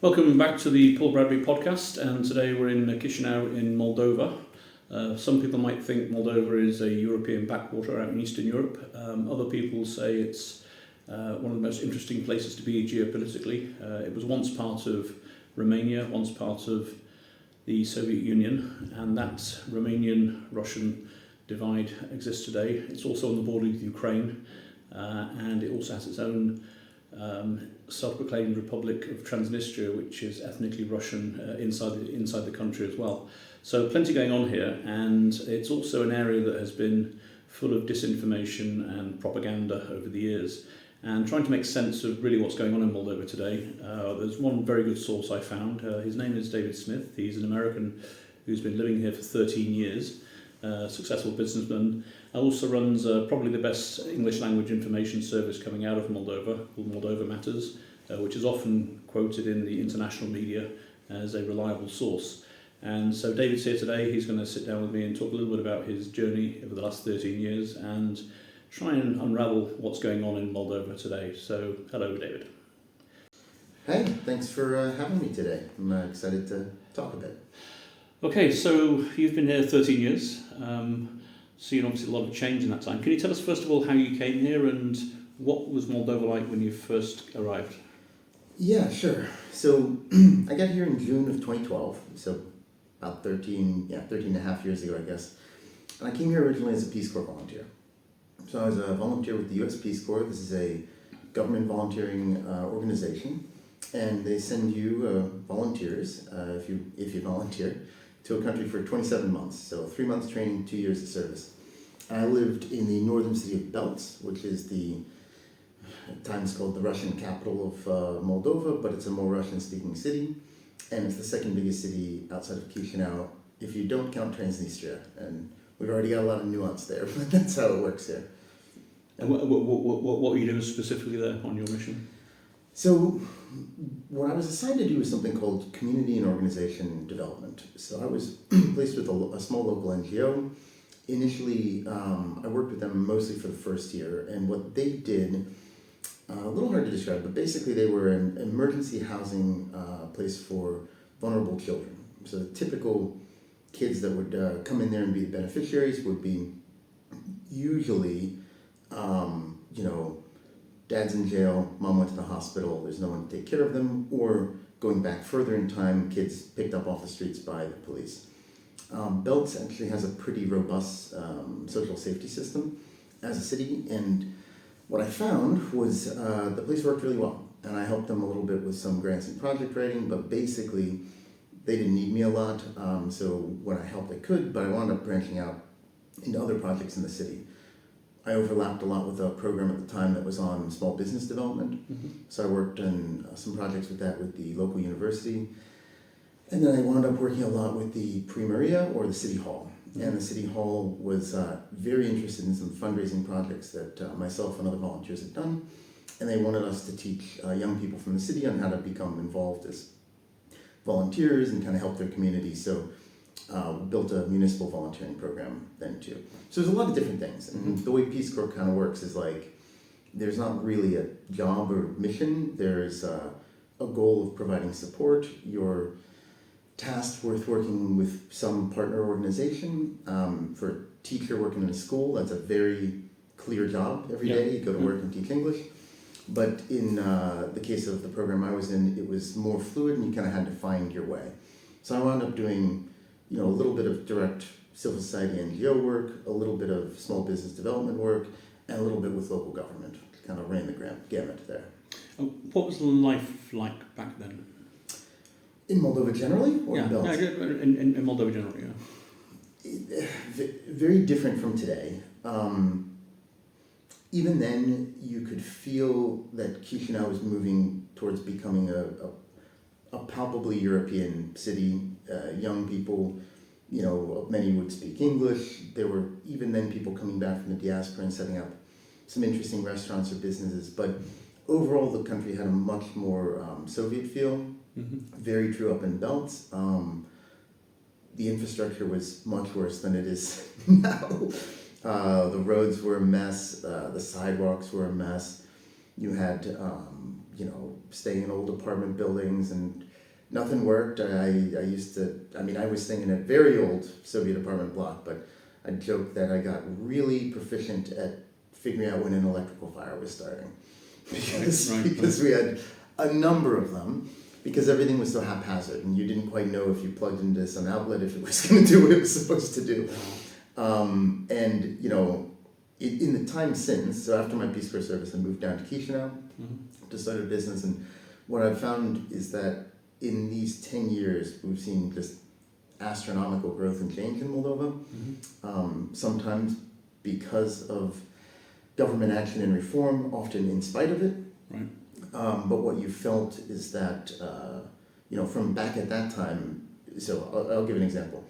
Welcome back to the Paul Bradbury podcast, and today we're in Chisinau in Moldova. Some people might think Moldova is a European backwater out in Eastern Europe. Other people say it's one of the most interesting places to be geopolitically. It was once part of Romania, once part of the Soviet Union, and that Romanian-Russian divide exists today. It's also on the border with Ukraine, and it also has its own self-proclaimed Republic of Transnistria, which is ethnically Russian inside the country as well. So plenty going on here, and it's also an area that has been full of disinformation and propaganda over the years. And trying to make sense of really what's going on in Moldova today, there's one very good source I found. His name is David Smith. He's an American who's been living here for 13 years. Successful businessman, also runs probably the best English language information service coming out of Moldova, called Moldova Matters, which is often quoted in the international media as a reliable source. And so David's here today. He's going to sit down with me and talk a little bit about his journey over the last 13 years and try and unravel what's going on in Moldova today. So hello, David. Hey, thanks for having me today. I'm excited to talk a bit. Okay, so you've been here 13 years, seen obviously a lot of change in that time. Can you tell us first of all how you came here and what was Moldova like when you first arrived? Yeah, sure. So I got here in June of 2012, so about 13 and a half years ago, I guess. And I came here originally as a Peace Corps volunteer. So I was a volunteer with the US Peace Corps. This is a government volunteering organization, and they send you volunteers, if you volunteer, to a country for 27 months. So 3 months training, 2 years of service. I lived in the northern city of Belts, which is at times called the Russian capital of Moldova, but it's a more Russian-speaking city. And it's the second biggest city outside of Chisinau, if you don't count Transnistria. And we've already got a lot of nuance there, but that's how it works here. And what were you doing specifically there on your mission? So what I was assigned to do was something called community and organization development. So I was placed with a small local NGO. Initially, I worked with them mostly for the first year, and what they did, a little hard to describe, but basically they were an emergency housing place for vulnerable children. So the typical kids that would come in there and be the beneficiaries would be usually, dad's in jail, mom went to the hospital, there's no one to take care of them, or going back further in time, kids picked up off the streets by the police. Belts actually has a pretty robust social safety system as a city, and what I found was the place worked really well, and I helped them a little bit with some grants and project writing, but basically they didn't need me a lot, so when I helped I could, but I wound up branching out into other projects in the city. I overlapped a lot with a program at the time that was on small business development. Mm-hmm. So I worked on some projects with that with the local university. And then I wound up working a lot with the Primaria, or the City Hall. Mm-hmm. And the City Hall was very interested in some fundraising projects that myself and other volunteers had done. And they wanted us to teach young people from the city on how to become involved as volunteers and kind of help their community. So built a municipal volunteering program then too. So there's a lot of different things. And the way Peace Corps kind of works is like, there's not really a job or mission. There's a goal of providing support. You're tasked with working with some partner organization. For a teacher working in a school, that's a very clear job every day. You go to work and teach English. But in the case of the program I was in, it was more fluid and you kind of had to find your way. So I wound up doing a little bit of direct civil society NGO work, a little bit of small business development work, and a little bit with local government. Kind of ran the gamut there. What was life like back then? In Moldova generally? Or in Belts? In Moldova generally, yeah. Very different from today. Even then, you could feel that Chisinau was moving towards becoming a palpably European city. Young people, many would speak English. There were even then people coming back from the diaspora and setting up some interesting restaurants or businesses. But overall, the country had a much more Soviet feel. Mm-hmm. Very true up in Belts. The infrastructure was much worse than it is now. The roads were a mess. The sidewalks were a mess. You had staying in old apartment buildings, and nothing worked. I was staying in a very old Soviet apartment block, but I joked that I got really proficient at figuring out when an electrical fire was starting. Because we had a number of them, because everything was so haphazard, and you didn't quite know if you plugged into some outlet if it was going to do what it was supposed to do. In the time since, so after my Peace Corps service, I moved down to Chisinau to start a business, and what I've found is that in these 10 years, we've seen just astronomical growth and change in Moldova, sometimes because of government action and reform, often in spite of it. Right. But what you felt is that, from back at that time, so I'll give an example.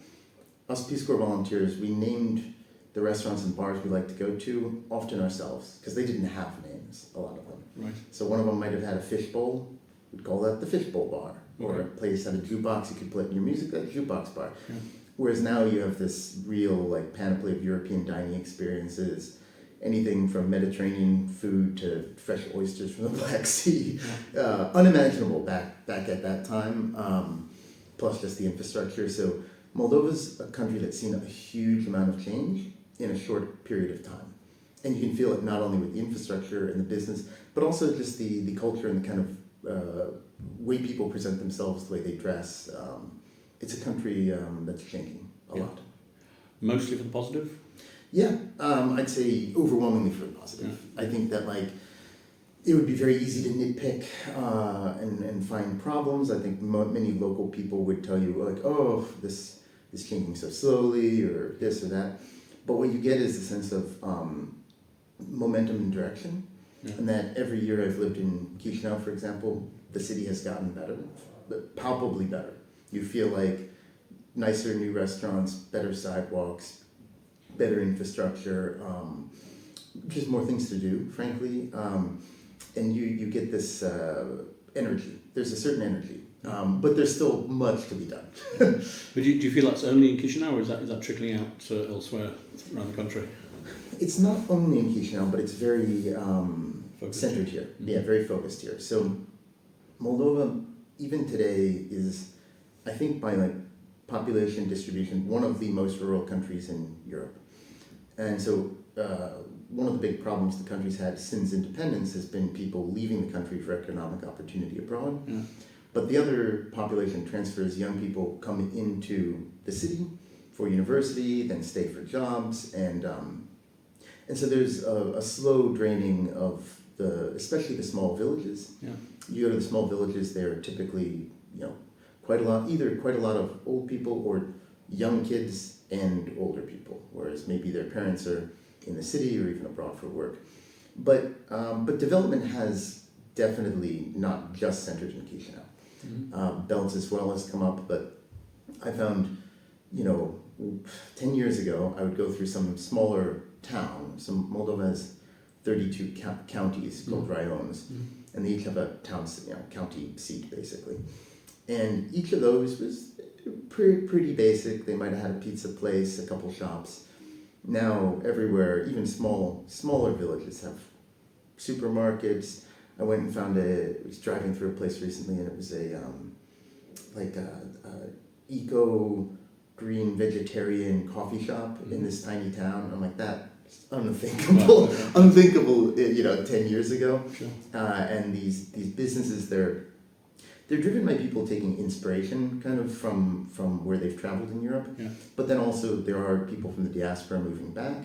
Us Peace Corps volunteers, we named the restaurants and bars we like to go to often ourselves, because they didn't have names, a lot of them. Right. So one of them might have had a fishbowl, we'd call that the fishbowl bar. Or a place had a jukebox, you could play your music at a jukebox bar. Yeah. Whereas now you have this real panoply of European dining experiences, anything from Mediterranean food to fresh oysters from the Black Sea, unimaginable back at that time, plus just the infrastructure. So Moldova's a country that's seen a huge amount of change in a short period of time. And you can feel it not only with the infrastructure and the business, but also just the culture and the kind of way people present themselves, the way they dress. It's a country that's changing a lot. Mostly for the positive? Yeah, I'd say overwhelmingly for the positive. Yeah. I think that it would be very easy to nitpick and find problems. I think many local people would tell you oh, this is changing so slowly, or this or that. But what you get is a sense of momentum and direction. Yeah. And that every year I've lived in Chisinau, for example, the city has gotten better, but palpably better. You feel like nicer new restaurants, better sidewalks, better infrastructure, just more things to do, frankly. And you get this energy. There's a certain energy, but there's still much to be done. But do you feel that's only in Chisinau, or is that trickling out elsewhere around the country? It's not only in Chisinau, but it's very centered here. Mm-hmm. Yeah, very focused here. So Moldova, even today, is, I think, by population distribution, one of the most rural countries in Europe. And so one of the big problems the country's had since independence has been people leaving the country for economic opportunity abroad. Yeah. But the other population transfers, young people come into the city for university, then stay for jobs, and so there's a slow draining of especially the small villages. Yeah. You go to the small villages, there are typically, quite a lot of old people or young kids and older people, whereas maybe their parents are in the city or even abroad for work. But development has definitely not just centered in Chisinau. Mm-hmm. Belts as well has come up, but I found, 10 years ago, I would go through some smaller town. Moldova has 32 counties called raions, and they each have a county seat, basically. And each of those was pretty basic. They might have had a pizza place, a couple shops. Now, everywhere, even smaller villages have supermarkets. I went and I was driving through a place recently, and it was a eco-green vegetarian coffee shop in this tiny town. I'm like, that's unthinkable, 10 years ago. Sure. And these businesses, they're driven by people taking inspiration kind of from where they've traveled in Europe. Yeah. But then also there are people from the diaspora moving back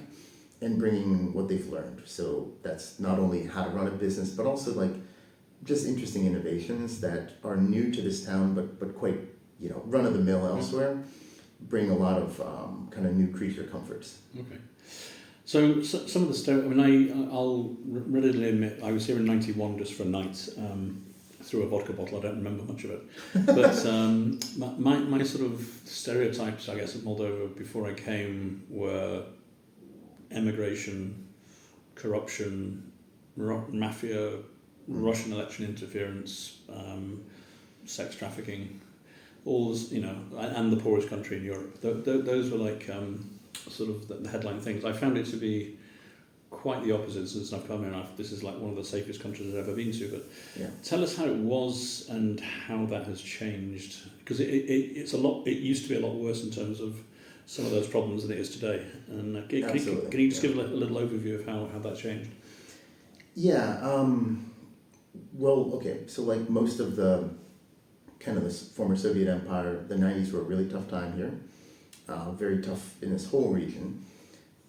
and bringing what they've learned. So that's not only how to run a business, but also just interesting innovations that are new to this town, but quite, run-of-the-mill elsewhere, bring a lot of kind of new creature comforts. Okay. So some of the I'll readily admit I was here in 91 just for a night through a vodka bottle. I don't remember much of it. But my sort of stereotypes, I guess, of Moldova before I came were emigration, corruption, mafia, Russian election interference, sex trafficking, all this, and the poorest country in Europe. Those were sort of the headline things. I found it to be quite the opposite since I've come here. This is like one of the safest countries I've ever been to. But Yeah. tell us how it was and how that has changed, because it's a lot. It used to be a lot worse in terms of some of those problems than it is today. And can you just give a little overview of how that's changed? Yeah. Well, okay. So like most of the kind of the former Soviet Empire, the 90s were a really tough time here. Very tough in this whole region.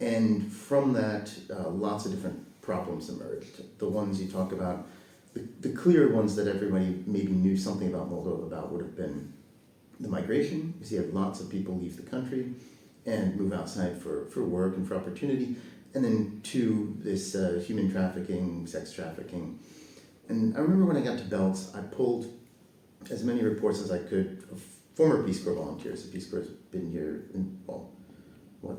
And from that, lots of different problems emerged. The ones you talk about, the clear ones that everybody maybe knew something about Moldova about would have been the migration, because you have lots of people leave the country and move outside for work and for opportunity. And then two, this human trafficking, sex trafficking. And I remember when I got to Belts, I pulled as many reports as I could of former Peace Corps volunteers. The Peace Corps has been here,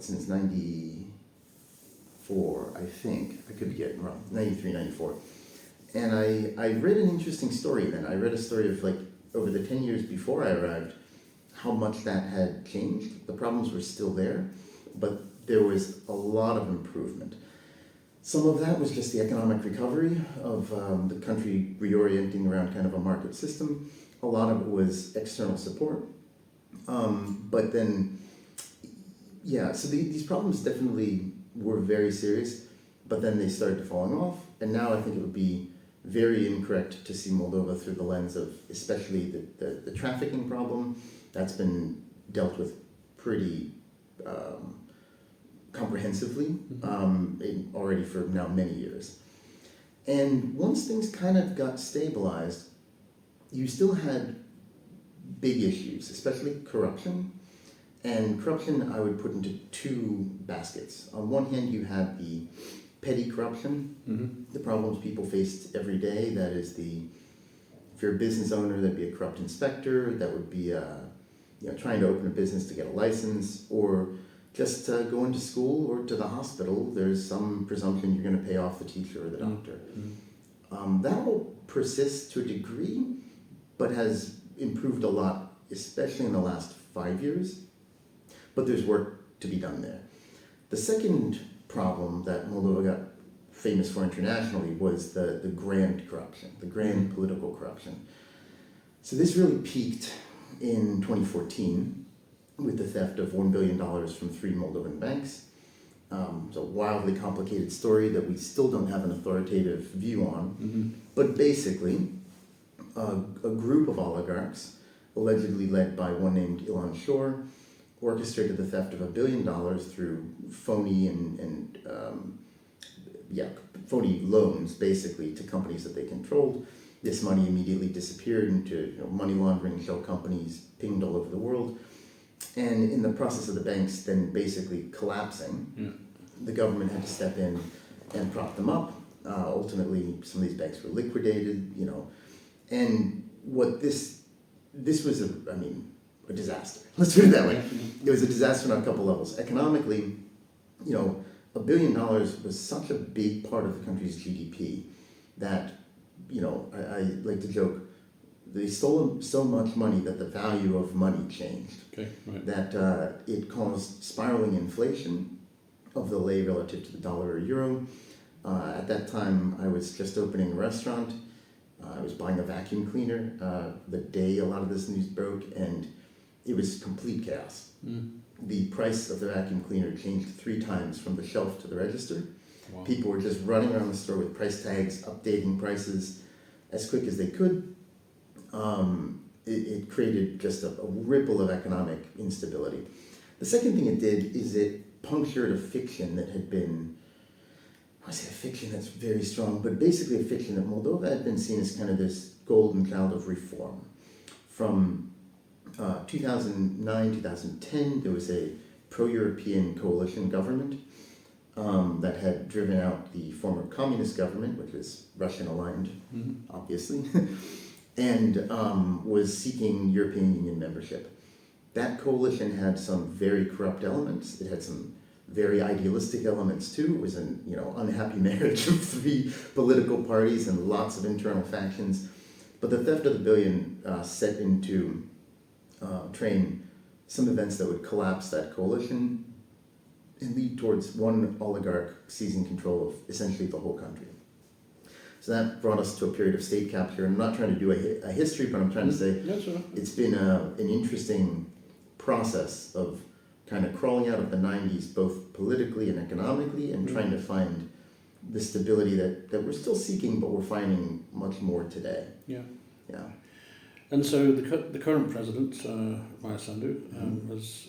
since 94, I think. I could be getting wrong, 93, 94. And I read an interesting story then. I read a story of like, over the 10 years before I arrived, how much that had changed. The problems were still there, but there was a lot of improvement. Some of that was just the economic recovery of the country reorienting around kind of a market system. A lot of it was external support. But then, yeah, so these problems definitely were very serious, but then they started falling off. And now I think it would be very incorrect to see Moldova through the lens of especially the trafficking problem. That's been dealt with pretty comprehensively already for now many years. And once things kind of got stabilized, you still had big issues, especially corruption. And corruption I would put into two baskets. On one hand, you had the petty corruption, the problems people faced every day. That is if you're a business owner, that'd be a corrupt inspector, that would be trying to open a business to get a license, or just going to school or to the hospital. There's some presumption you're going to pay off the teacher or the doctor. That will persist to a degree, but has improved a lot, especially in the last 5 years. But there's work to be done there. The second problem that Moldova got famous for internationally was the grand corruption, the grand political corruption. So this really peaked in 2014 with the theft of $1 billion from 3 Moldovan banks. It's a wildly complicated story that we still don't have an authoritative view on. But basically, a group of oligarchs, allegedly led by one named Ilan Shor, orchestrated the theft of $1 billion through phony phony loans, basically, to companies that they controlled. This money immediately disappeared into money laundering shell companies pinged all over the world. And in the process of the banks then basically collapsing, the government had to step in and prop them up. Ultimately, some of these banks were liquidated, And what this was a disaster. Let's put it that way. It was a disaster on a couple levels. Economically, $1 billion was such a big part of the country's GDP that, I like to joke, they stole so much money that the value of money changed. Okay, right. That it caused spiraling inflation of the lei relative to the dollar or euro. At that time, I was just opening a restaurant. I was buying a vacuum cleaner the day a lot of this news broke, and it was complete chaos. The price of the vacuum cleaner changed 3 times from the shelf to the register. Wow. People were just running around the store with price tags, updating prices as quick as they could. It created just a ripple of economic instability. The second thing it did is it punctured a fiction that had been, I say a fiction that's very strong, but basically a fiction that Moldova had been seen as kind of this golden child of reform. From 2009, 2010, there was a pro-European coalition government that had driven out the former communist government, which was Russian-aligned, obviously, and was seeking European Union membership. That coalition had some very corrupt elements. It had some very idealistic elements too. It was an unhappy marriage of 3 political parties and lots of internal factions. But the theft of the billion set into train some events that would collapse that coalition. and lead towards one oligarch seizing control of essentially the whole country. So that brought us to a period of state capture. I'm not trying to do a history, but I'm trying to say it's been an interesting process of kind of crawling out of the 90s, both politically and economically, and trying to find the stability that we're still seeking, but we're finding much more today. Yeah. Yeah. And so the current president, Maya Sandu, has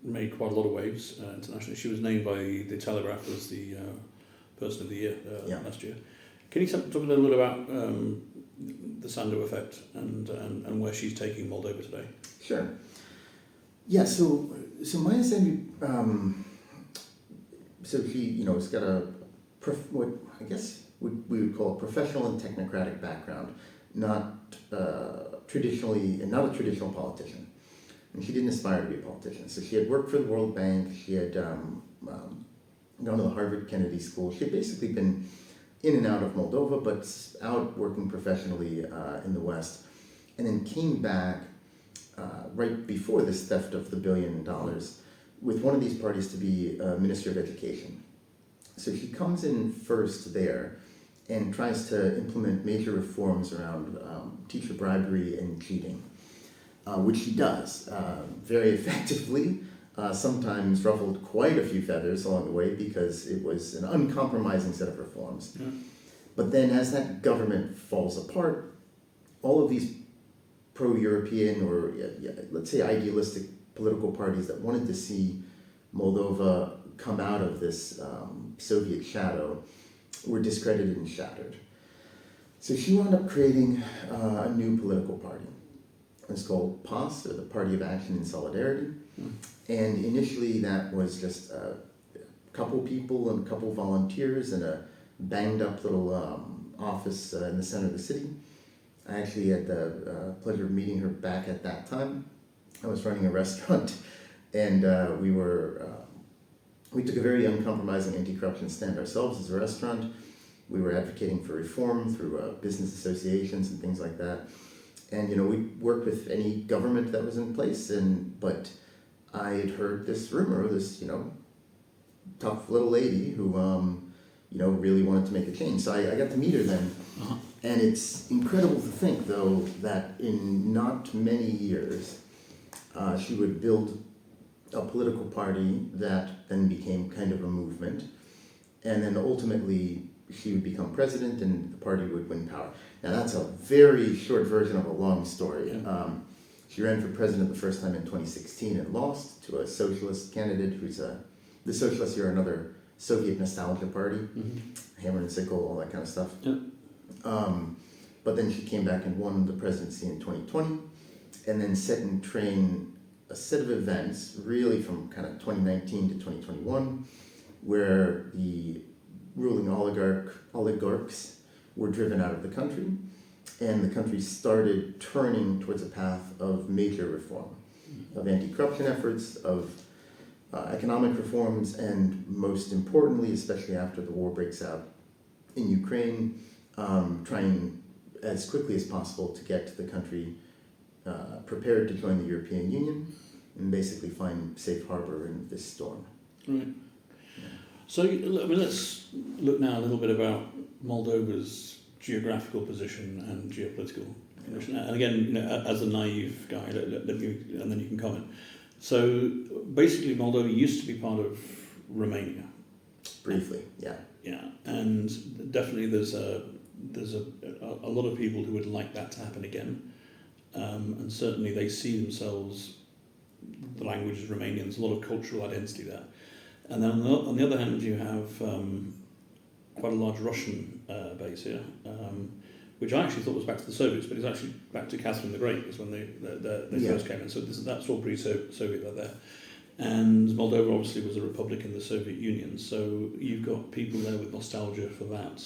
made quite a lot of waves internationally. She was named by the Telegraph as the Person of the Year last year. Can you talk a little bit about the Sandu effect and where she's taking Moldova today? Sure. Yeah. So Maya Sandu, so she has got what I guess we would call a professional and technocratic background, not a traditional politician. And she didn't aspire to be a politician. So she had worked for the World Bank. She had gone to the Harvard Kennedy School. She had basically been in and out of Moldova, but out working professionally in the West, and then came back right before this theft of the $1 billion with one of these parties to be Minister of Education. So she comes in first there and tries to implement major reforms around teacher bribery and cheating, which she does very effectively. Sometimes ruffled quite a few feathers along the way because it was an uncompromising set of reforms. Yeah. But then as that government falls apart, all of these pro-European or let's say idealistic political parties that wanted to see Moldova come out of this Soviet shadow were discredited and shattered. So she wound up creating a new political party. It's called PAS, or the Party of Action and Solidarity. And initially that was just a couple people and a couple volunteers in a banged up little office in the center of the city. I actually had the pleasure of meeting her back at that time. I was running a restaurant, and we took a very uncompromising anti-corruption stand ourselves as a restaurant. We were advocating for reform through business associations and things like that. And we worked with any government that was in place, but I had heard this rumor, this tough little lady who really wanted to make a change. So I got to meet her then. Uh-huh. And it's incredible to think, though, that in not many years, she would build a political party that then became kind of a movement. And then ultimately, she would become president and the party would win power. Now, that's a very short version of a long story. Yeah. She ran for president the first time in 2016 and lost to a socialist candidate who's the socialists here are another Soviet nostalgia party, hammer and sickle, all that kind of stuff. Yeah. But then she came back and won the presidency in 2020, and then set in train a set of events, really from kind of 2019 to 2021, where the ruling oligarchs were driven out of the country, and the country started turning towards a path of major reform, of anti-corruption efforts, of economic reforms, and most importantly, especially after the war breaks out in Ukraine, trying as quickly as possible to get the country prepared to join the European Union and basically find safe harbor in this storm. Right. Yeah. So let's look now a little bit about Moldova's geographical position and geopolitical condition. And again, as a naive guy, and then you can comment. So basically, Moldova used to be part of Romania. Briefly, yeah. Yeah, and definitely there's a lot of people who would like that to happen again, and certainly they see themselves, the language is Romanian, there's a lot of cultural identity there. And then on the other hand, you have quite a large Russian base here, which I actually thought was back to the Soviets, but it's actually back to Catherine the Great, is when they first came in. So that's all pre-Soviet there. And Moldova obviously was a republic in the Soviet Union, so you've got people there with nostalgia for that,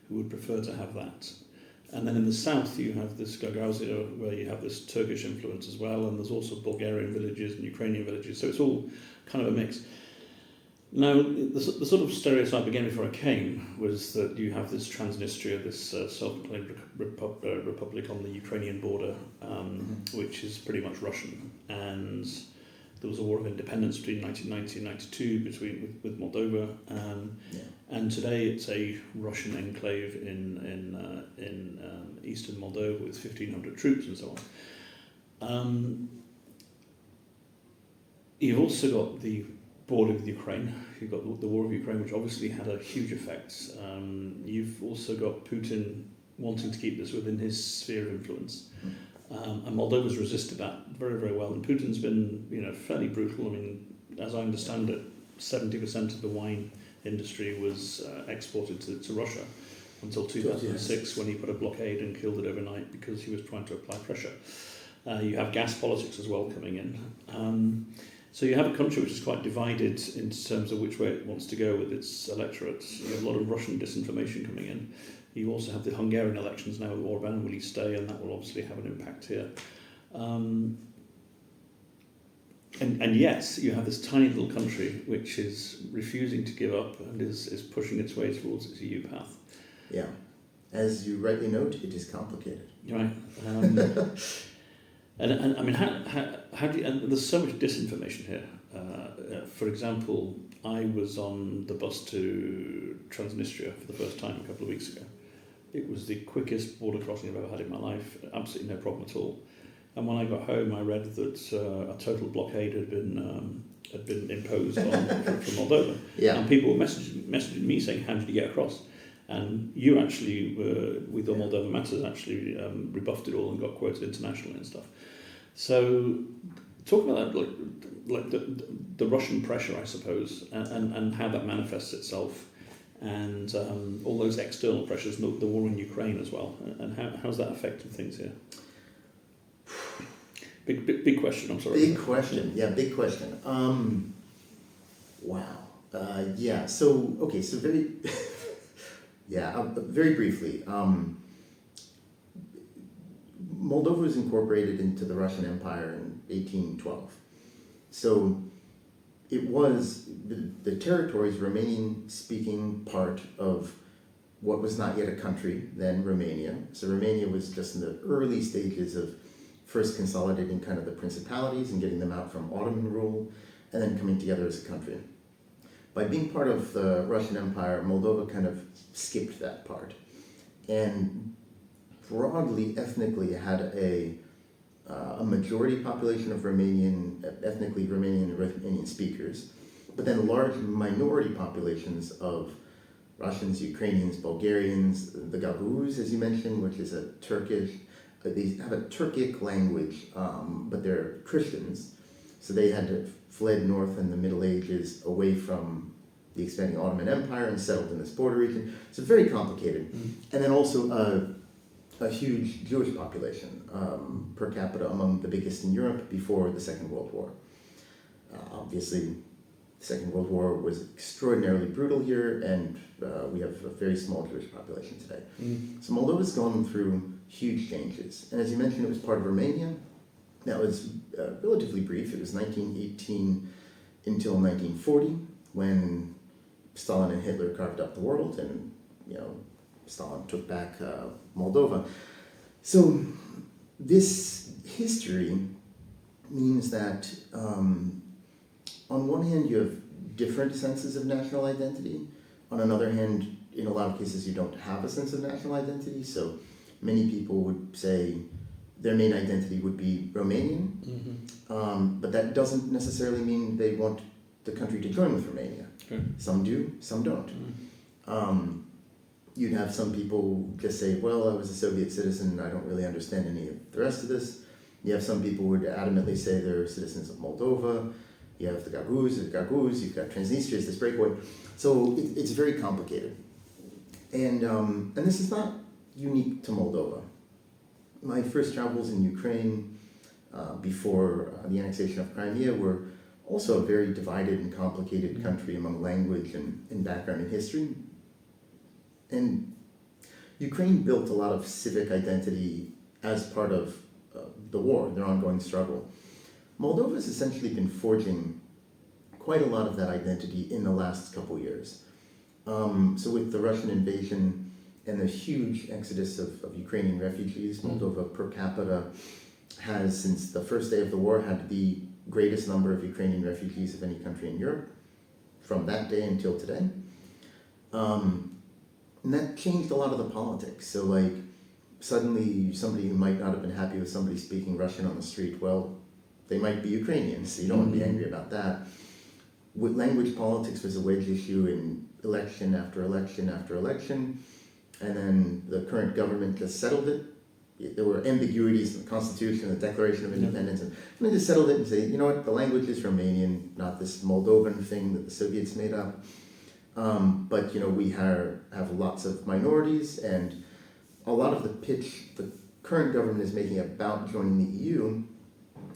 who would prefer to have that. And then in the south you have this Gagauzia, where you have this Turkish influence as well, and there's also Bulgarian villages and Ukrainian villages, so it's all kind of a mix. Now, the sort of stereotype, again, before I came, was that you have this Transnistria, this self-proclaimed republic on the Ukrainian border, which is pretty much Russian. And there was a war of independence between 1990 and 92 with Moldova, and today it's a Russian enclave in eastern Moldova with 1,500 troops and so on. You've also got the border with Ukraine. You've got the war of Ukraine, which obviously had a huge effect. You've also got Putin wanting to keep this within his sphere of influence. And Moldova's resisted that very, very well. And Putin's been, fairly brutal. I mean, as I understand it, 70% of the wine industry was exported to Russia until 2006, when he put a blockade and killed it overnight because he was trying to apply pressure. You have gas politics as well coming in. So you have a country which is quite divided in terms of which way it wants to go with its electorate. You have a lot of Russian disinformation coming in. You also have the Hungarian elections now with Orban. Will he stay? And that will obviously have an impact here. And yes, you have this tiny little country which is refusing to give up and is pushing its way towards its EU path. Yeah. As you rightly note, it is complicated. Right. And I mean, how do you, and there's so much disinformation here. For example, I was on the bus to Transnistria for the first time a couple of weeks ago. It was the quickest border crossing I've ever had in my life, absolutely no problem at all. And when I got home, I read that a total blockade had been imposed from Moldova. Yeah. And people were messaging me saying, how did you get across? And you actually, with the Moldova Matters, actually rebuffed it all and got quoted internationally and stuff. So talk about that, like the Russian pressure, I suppose, and how that manifests itself, and all those external pressures, the war in Ukraine as well, and how's that affecting things here? Big question, I'm sorry. Big question, yeah, big question. Wow. Yeah, so, okay, so very, very briefly, Moldova was incorporated into the Russian Empire in 1812. So it was, the territories, Romanian-speaking part of what was not yet a country then, Romania. So Romania was just in the early stages of first consolidating kind of the principalities and getting them out from Ottoman rule, and then coming together as a country. By being part of the Russian Empire, Moldova kind of skipped that part. And broadly, ethnically, had a majority population of ethnically Romanian and Romanian speakers, but then large minority populations of Russians, Ukrainians, Bulgarians, the Gagauz, as you mentioned, which is a Turkish, they have a Turkic language, but they're Christians, so they had fled north in the Middle Ages away from the expanding Ottoman Empire and settled in this border region. So very complicated. And then also a huge Jewish population, per capita among the biggest in Europe before the Second World War. Obviously, the Second World War was extraordinarily brutal here, and we have a very small Jewish population today. So Moldova's gone through huge changes. And as you mentioned, it was part of Romania. That was relatively brief. It was 1918 until 1940, when Stalin and Hitler carved up the world, and Stalin took back Moldova. So this history means that on one hand you have different senses of national identity. On another hand, in a lot of cases you don't have a sense of national identity. So many people would say their main identity would be Romanian, but that doesn't necessarily mean they want the country to join with Romania. Okay. Some do, some don't. You'd have some people just say, well, I was a Soviet citizen and I don't really understand any of the rest of this. You have some people who would adamantly say they're citizens of Moldova. You have the Gagauz, you've got Transnistria as this breakaway. So it's very complicated. And this is not unique to Moldova. My first travels in Ukraine before the annexation of Crimea were also a very divided and complicated country among language and background and history. And Ukraine built a lot of civic identity as part of the war, their ongoing struggle. Moldova has essentially been forging quite a lot of that identity in the last couple years. So with the Russian invasion and the huge exodus of Ukrainian refugees, Moldova per capita has, since the first day of the war, had the greatest number of Ukrainian refugees of any country in Europe from that day until today. And that changed a lot of the politics. So like suddenly somebody who might not have been happy with somebody speaking Russian on the street, well, they might be Ukrainians, so you don't want to be angry about that. With language politics was a wedge issue in election after election after election, and then the current government just settled it. There were ambiguities in the Constitution, the Declaration of Independence, and they just settled it and say, you know what, the language is Romanian, not this Moldovan thing that the Soviets made up. But you know, we have lots of minorities, and a lot of the pitch the current government is making about joining the EU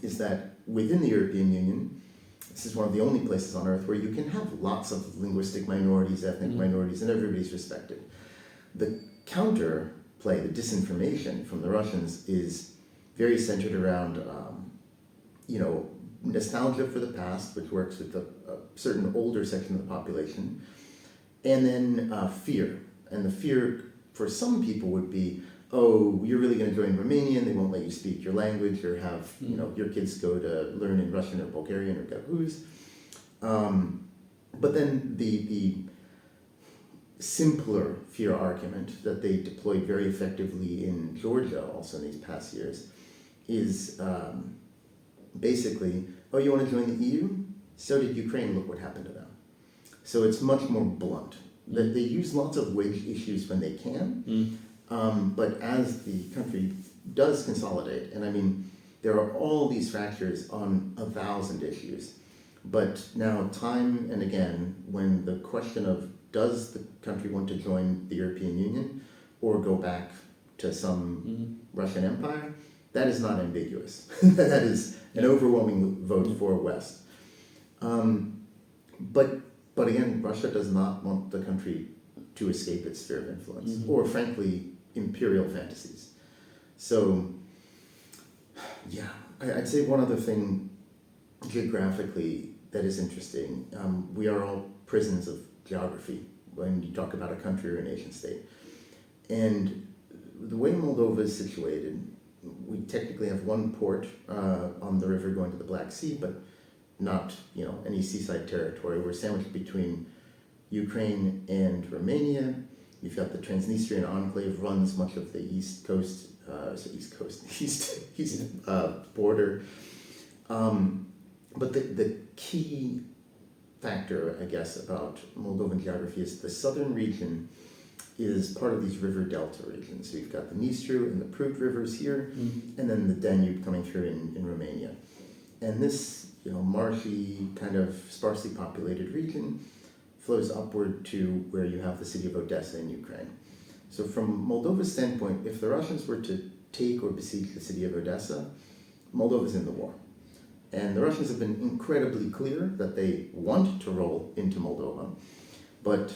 is that within the European Union, this is one of the only places on earth where you can have lots of linguistic minorities, ethnic minorities, and everybody's respected. The counterplay, the disinformation from the Russians is very centered around, you know, nostalgia for the past, which works with a certain older section of the population, and then fear. And the fear for some people would be, oh, you're really going to join Romanian, they won't let you speak your language or have, you know, your kids go to learn in Russian or Bulgarian or Gagauz. But then the simpler fear argument that they deployed very effectively in Georgia also in these past years is basically, oh, you want to join the EU? So did Ukraine, look what happened to them. So it's much more blunt. They use lots of wedge issues when they can, but as the country does consolidate, and I mean, there are all these fractures on 1,000 issues, but now time and again, when the question of does the country want to join the European Union or go back to some Russian empire, that is not ambiguous. That is an overwhelming vote for West. But again, Russia does not want the country to escape its sphere of influence, or frankly, imperial fantasies. So, yeah, I'd say one other thing geographically that is interesting. We are all prisoners of geography when you talk about a country or a nation state. And the way Moldova is situated, we technically have one port on the river going to the Black Sea, but not, you know, any seaside territory. We're sandwiched between Ukraine and Romania. You've got the Transnistrian enclave runs much of the east border. But the key factor, I guess, about Moldovan geography is the southern region is part of these river delta regions. So you've got the Nistru and the Prut rivers here, and then the Danube coming through in Romania. And this, you know, marshy, kind of sparsely populated region flows upward to where you have the city of Odessa in Ukraine. So from Moldova's standpoint, if the Russians were to take or besiege the city of Odessa, Moldova's in the war. And the Russians have been incredibly clear that they want to roll into Moldova, but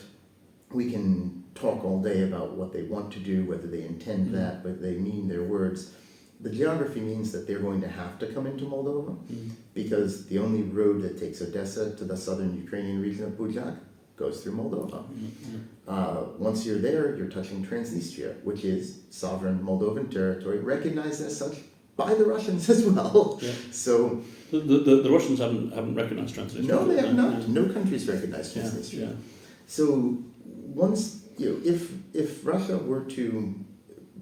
we can talk all day about what they want to do, whether they intend that, whether they mean their words. The geography means that they're going to have to come into Moldova because the only road that takes Odessa to the southern Ukrainian region of Bujak goes through Moldova. Once you're there, you're touching Transnistria, which is sovereign Moldovan territory, recognized as such by the Russians as well. Yeah. So the Russians haven't recognized Transnistria. No, they have not. No countries recognize Transnistria. Yeah. So once, you know, if Russia were to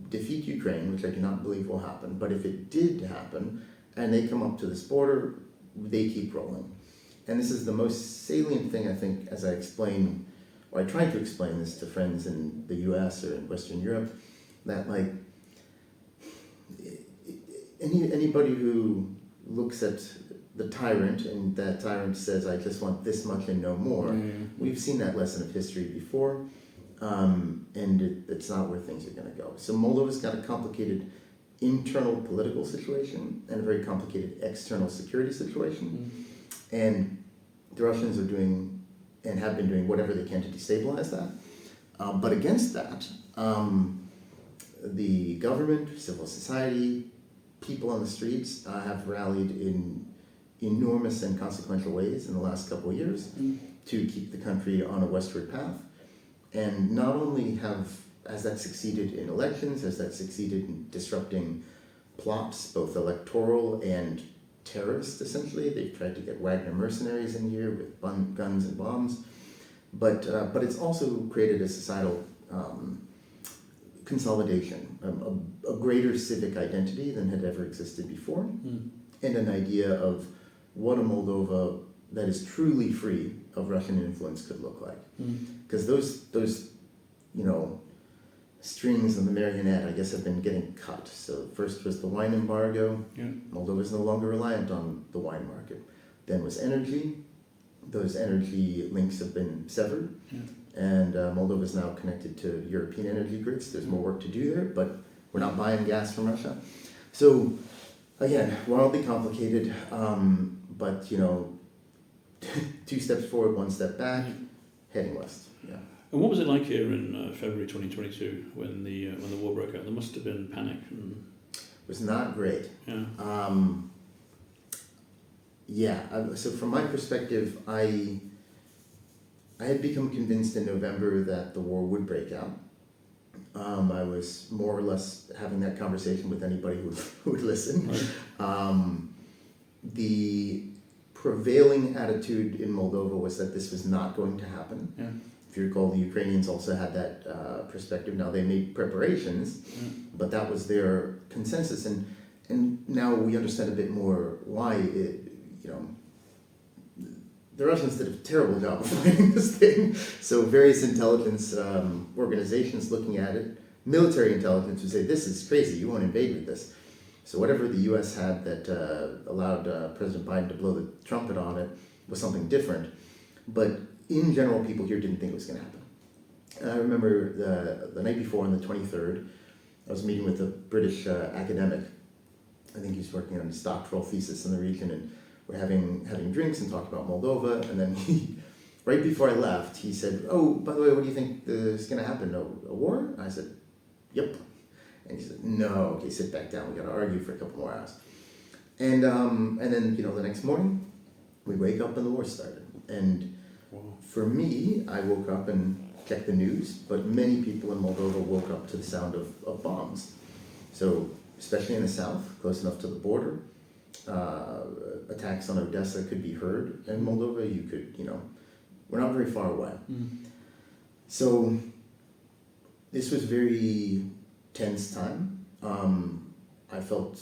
defeat Ukraine, which I do not believe will happen, but if it did happen and they come up to this border, they keep rolling. And this is the most salient thing, I think, as I explain, or I try to explain this to friends in the US or in Western Europe, that like anybody who looks at the tyrant and that tyrant says, I just want this much and no more, we've seen that lesson of history before. And it's not where things are going to go. So Moldova's got a complicated internal political situation and a very complicated external security situation. And the Russians are doing and have been doing whatever they can to destabilize that. But against that, the government, civil society, people on the streets have rallied in enormous and consequential ways in the last couple of years to keep the country on a westward path. And not only has that succeeded in elections, has that succeeded in disrupting plots, both electoral and terrorists, essentially. They've tried to get Wagner mercenaries in here with guns and bombs. But it's also created a societal consolidation, a greater civic identity than had ever existed before, and an idea of what a Moldova that is truly free of Russian influence could look like. Because those strings on the marionette, I guess, have been getting cut. So first was the wine embargo. Moldova is no longer reliant on the wine market. Then was energy. Those energy links have been severed. And Moldova is now connected to European energy grids. There's more work to do there, but we're not buying gas from Russia. So again, wildly complicated, but 2 steps forward, 1 step back, heading west. Yeah. And what was it like here in February 2022 when the war broke out? There must have been panic. It was not great. So from my perspective, I had become convinced in November that the war would break out. I was more or less having that conversation with anybody who would listen. Right. The prevailing attitude in Moldova was that this was not going to happen. If you recall, the Ukrainians also had that perspective. Now, they made preparations, but that was their consensus. And now we understand a bit more why the Russians did a terrible job of fighting this thing. So various intelligence organizations looking at it, military intelligence would say, this is crazy, you won't invade with this. So whatever the U.S. had that allowed President Biden to blow the trumpet on it was something different. But in general, people here didn't think it was going to happen. And I remember the night before, on the 23rd, I was meeting with a British academic. I think he's working on his doctoral thesis in the region, and we're having drinks and talking about Moldova. And then right before I left, he said, "Oh, by the way, what do you think is going to happen? A war?" And I said, "Yep." And he said, "No, okay, sit back down. We got to argue for a couple more hours." And then the next morning, we wake up and the war started. And for me, I woke up and checked the news, but many people in Moldova woke up to the sound of bombs. So especially in the south, close enough to the border, attacks on Odessa could be heard. In Moldova, you could, we're not very far away. So this was very tense time. I felt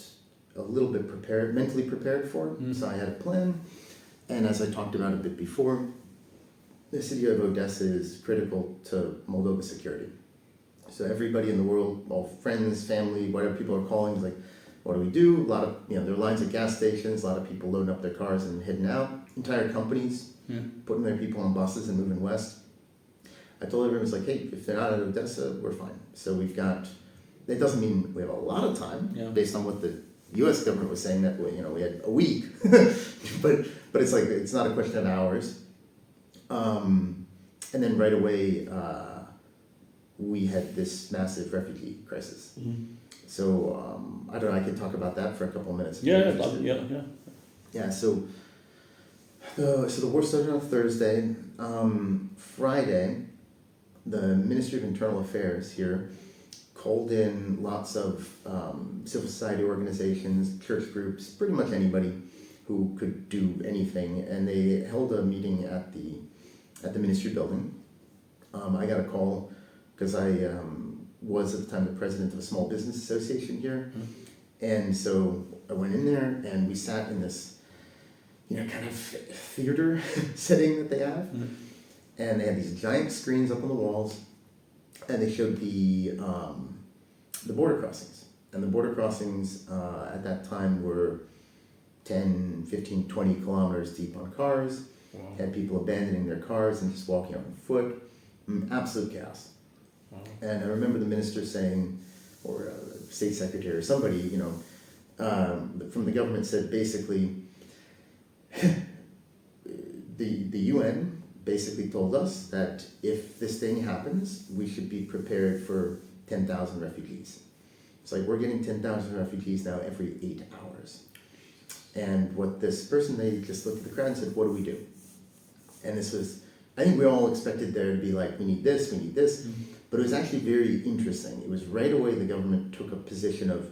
a little bit mentally prepared for it. So I had a plan. And as I talked about a bit before, the city of Odessa is critical to Moldova's security. So everybody in the world, all friends, family, whatever people are calling, is like, what do we do? A lot of, there are lines at gas stations, a lot of people loading up their cars and heading out. Entire companies putting their people on buses and moving west. I told everyone, it's like, hey, if they're not at Odessa, we're fine. So we've got, that doesn't mean we have a lot of time, based on what the U.S. government was saying that we had a week, but it's like, it's not a question of hours. And then right away, we had this massive refugee crisis. So I don't know, I could talk about that for a couple of minutes. Yeah. So the war started on Thursday. Friday, the Ministry of Internal Affairs here called in lots of civil society organizations, church groups, pretty much anybody who could do anything, and they held a meeting at the ministry building. I got a call because I was at the time the president of a small business association here, and so I went in there and we sat in this, kind of theater setting that they have, and they had these giant screens up on the walls, and they showed the border crossings, and the border crossings at that time were 10, 15, 20 kilometers deep on cars. Had people abandoning their cars and just walking on foot. Absolute chaos. And I remember the minister saying, or state secretary or somebody, from the government said basically, the UN basically told us that if this thing happens, we should be prepared for 10,000 refugees. It's like we're getting 10,000 refugees now every 8 hours. And what this person, they just looked at the crowd and said, what do we do? And this was, I think we all expected there to be like, we need this, but it was actually very interesting. It was right away the government took a position of,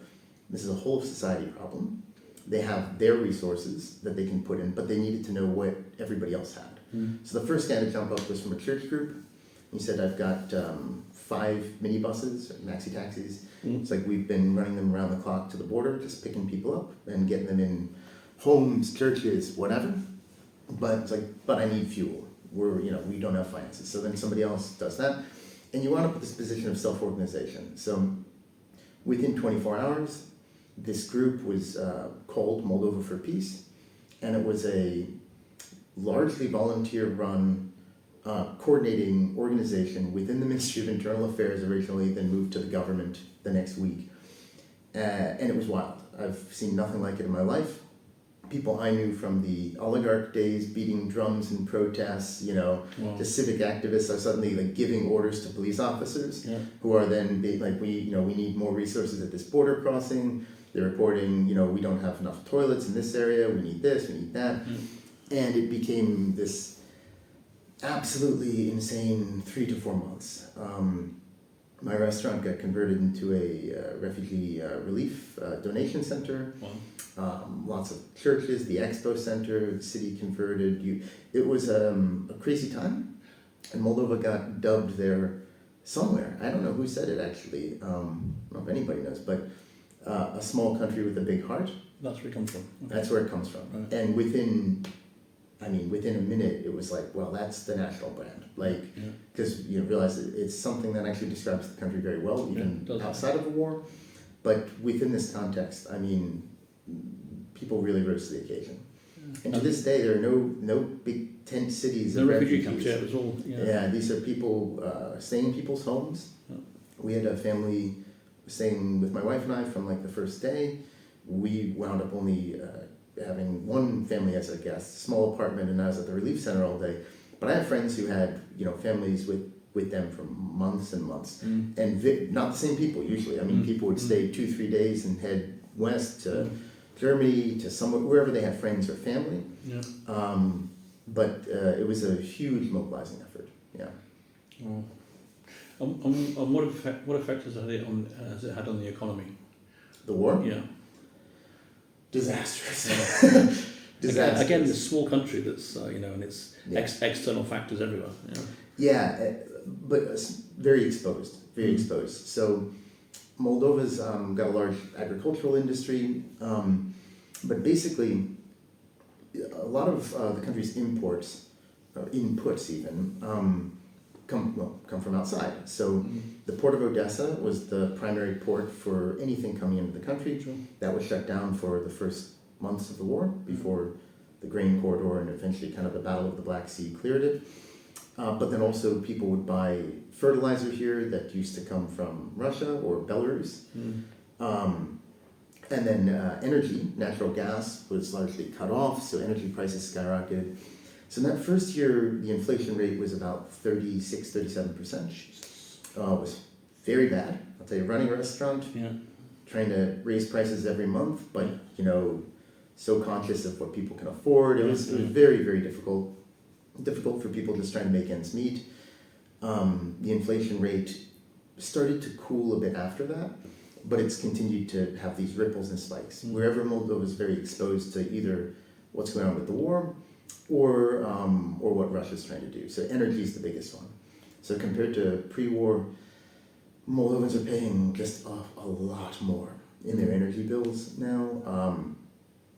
this is a whole of society problem. They have their resources that they can put in, but they needed to know what everybody else had. So the first guy to jump up was from a church group. He said, I've got 5 minibuses, or maxi taxis. It's like we've been running them around the clock to the border, just picking people up and getting them in homes, churches, whatever. But it's like, but I need fuel. We don't have finances. So then somebody else does that. And you wind up with this position of self-organization. So within 24 hours, this group was called Moldova for Peace. And it was a largely volunteer-run coordinating organization within the Ministry of Internal Affairs originally, then moved to the government the next week. And it was wild. I've seen nothing like it in my life. People I knew from the oligarch days, beating drums in protests, to civic activists are suddenly like giving orders to police officers who are then being like, we need more resources at this border crossing. They're reporting, we don't have enough toilets in this area. We need this, we need that. And it became this absolutely insane 3 to 4 months. My restaurant got converted into a refugee relief donation center. Lots of churches, the expo center, the city converted. It was a crazy time, and Moldova got dubbed there somewhere. I don't know who said it actually. I don't know if anybody knows, but a small country with a big heart. That's where it comes from. Okay. That's where it comes from. Right. And within a minute, it was like, well, that's the national brand. Because you realize it's something that actually describes the country very well, even outside of the war. But within this context, people really rose to the occasion. And to this day, there are no big tent cities. No refugee camps, it was all. Yeah, these are people staying in people's homes. We had a family staying with my wife and I from the first day. We wound up only having one family as a guest, small apartment, and I was at the relief center all day. But I have friends who had families with them for months and months, and not the same people usually. People would stay 2-3 days and head west to Germany, to somewhere, wherever they had friends or family. But it was a huge mobilizing effort. Yeah. What effect has it had on the economy? The war? Yeah. Disastrous. Again, this small country that's and it's external factors everywhere. But very exposed. Very exposed. So Moldova's got a large agricultural industry, but basically a lot of the country's imports, or inputs even, come from outside. So the port of Odessa was the primary port for anything coming into the country. That was shut down for the first months of the war before the grain corridor and eventually kind of the Battle of the Black Sea cleared it. But then also people would buy fertilizer here that used to come from Russia or Belarus. And then energy, natural gas, was largely cut off, so energy prices skyrocketed. So in that first year, the inflation rate was about 36-37%. It was very bad. I'll tell you, running a restaurant, trying to raise prices every month, but so conscious of what people can afford. It was very, very difficult for people just trying to make ends meet. The inflation rate started to cool a bit after that, but it's continued to have these ripples and spikes. Wherever Moldova is very exposed to either what's going on with the war or what Russia's trying to do. So energy is the biggest one. So compared to pre-war, Moldovans are paying just a lot more in their energy bills now.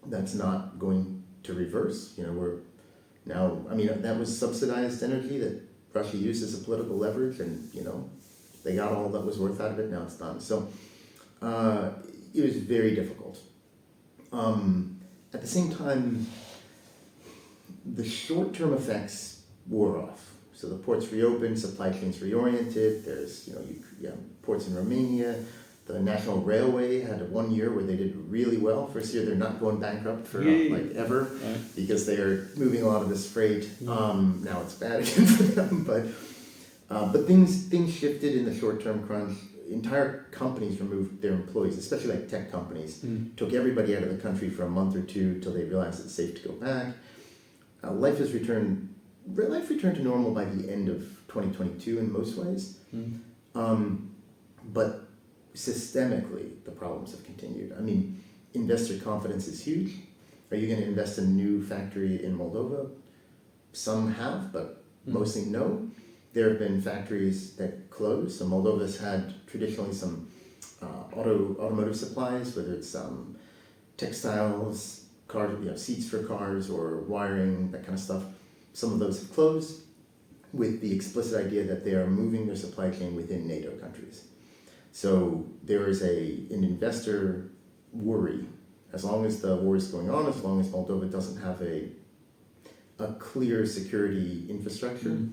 That's not going to reverse. We're now, that was subsidized energy that Russia used as a political leverage, and they got all that was worth out of it. Now it's done. So it was very difficult. At the same time, the short-term effects wore off. So the ports reopened, supply chains reoriented. There's ports in Romania. The National Railway had 1 year where they did really well. First year they're not going bankrupt for ever, because they are moving a lot of this freight. Now it's bad again for them, but things shifted in the short-term crunch. Entire companies removed their employees, especially tech companies, took everybody out of the country for a month or two till they realized it's safe to go back. Life returned to normal by the end of 2022 in most ways, but systemically the problems have continued. investor confidence is huge. Are you going to invest in a new factory in Moldova? Some have, but mostly no. There have been factories that closed. So Moldova's had traditionally some automotive supplies, whether it's textiles, seats for cars, or wiring, that kind of stuff. Some of those have closed, with the explicit idea that they are moving their supply chain within NATO countries. So there is an investor worry, as long as the war is going on, as long as Moldova doesn't have a clear security infrastructure,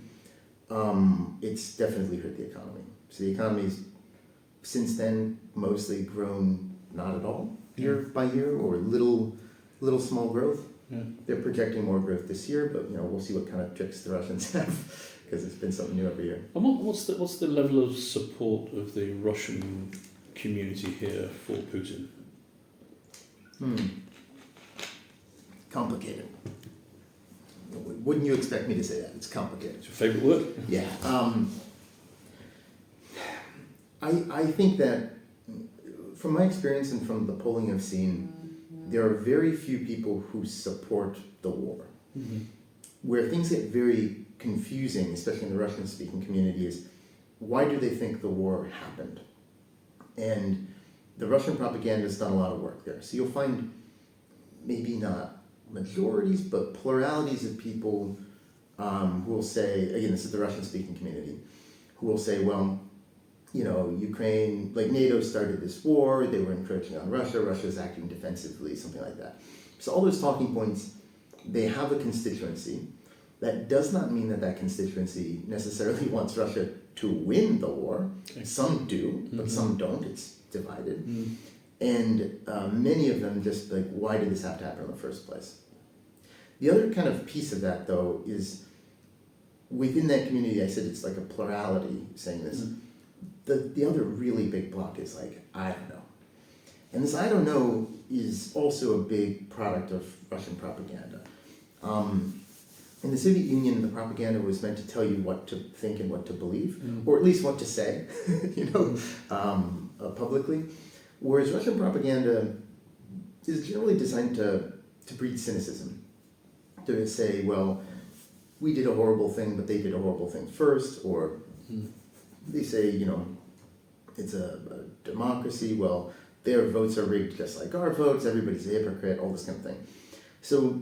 it's definitely hurt the economy. So the economy's since then mostly grown not at all year by year, or little small growth. They're projecting more growth this year, but we'll see what kind of tricks the Russians have, because it's been something new every year. And what's the level of support of the Russian community here for Putin? Complicated. Wouldn't you expect me to say that? It's complicated. It's your favourite word? Yeah. I think that from my experience and from the polling I've seen, there are very few people who support the war. Where things get very confusing, especially in the Russian-speaking community, is why do they think the war happened? And the Russian propaganda has done a lot of work there. So you'll find maybe not majorities, but pluralities of people who will say, again, this is the Russian-speaking community, who will say, well, Ukraine, like NATO started this war, they were encroaching on Russia, Russia's acting defensively, something like that. So all those talking points, they have a constituency. That does not mean that constituency necessarily wants Russia to win the war. Okay. Some do, but some don't. It's divided. And many of them just like, why did this have to happen in the first place? The other kind of piece of that, though, is within that community, I said it's like a plurality saying this. The other really big block is like, I don't know. And this I don't know is also a big product of Russian propaganda. In the Soviet Union, the propaganda was meant to tell you what to think and what to believe, or at least what to say, publicly. Whereas Russian propaganda is generally designed to breed cynicism. To say, well, we did a horrible thing, but they did a horrible thing first, or they say, it's a democracy, well, their votes are rigged just like our votes, everybody's a hypocrite, all this kind of thing. So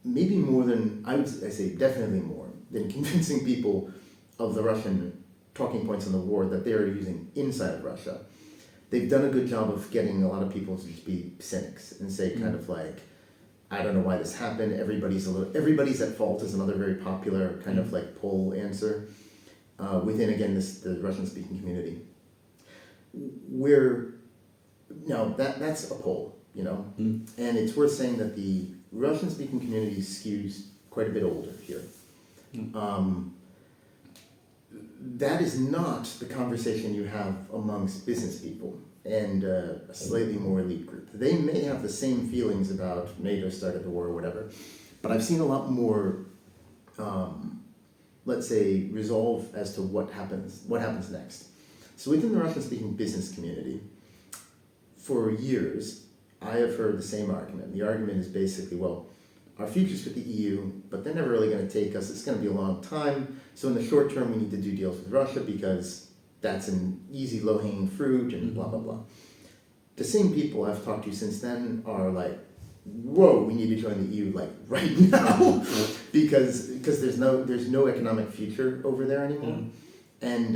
maybe more than, I say definitely more, than convincing people of the Russian talking points on the war that they are using inside of Russia. They've done a good job of getting a lot of people to just be cynics and say kind of like, I don't know why this happened, everybody's at fault is another very popular kind of like poll answer within, again, the Russian-speaking community. That's a poll, and it's worth saying that the Russian-speaking community skews quite a bit older here. That is not the conversation you have amongst business people and a slightly more elite group. They may have the same feelings about NATO started the war or whatever, but I've seen a lot more, let's say, resolve as to what happens next. So within the Russian-speaking business community, for years, I have heard the same argument. The argument is basically, well, our future's with the EU, but they're never really going to take us. It's going to be a long time. So in the short term, we need to do deals with Russia because that's an easy, low-hanging fruit and blah, blah, blah. The same people I've talked to since then are like, whoa, we need to join the EU like right now because there's no economic future over there anymore. And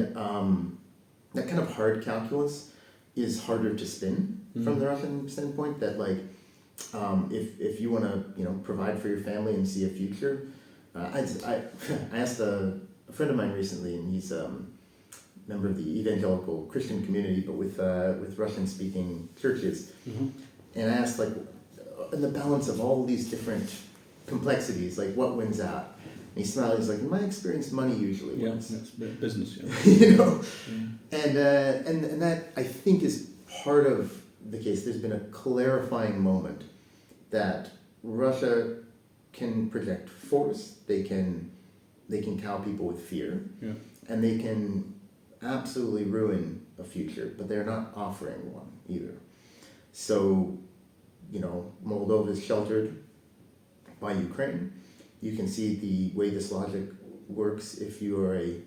that kind of hard calculus is harder to spin from the Russian standpoint, that like, if you want to provide for your family and see a future, I asked a friend of mine recently, and he's a member of the evangelical Christian community, but with Russian speaking churches, and I asked like, in the balance of all these different complexities, like what wins out? And he smiled. He's like, in my experience, money usually wins. Yeah, it's business. Yeah. And that I think is part of the case. There's been a clarifying moment that Russia can project force, they can cow people with fear, and they can absolutely ruin a future, but they're not offering one either. So Moldova is sheltered by Ukraine. You can see the way this logic works if you are a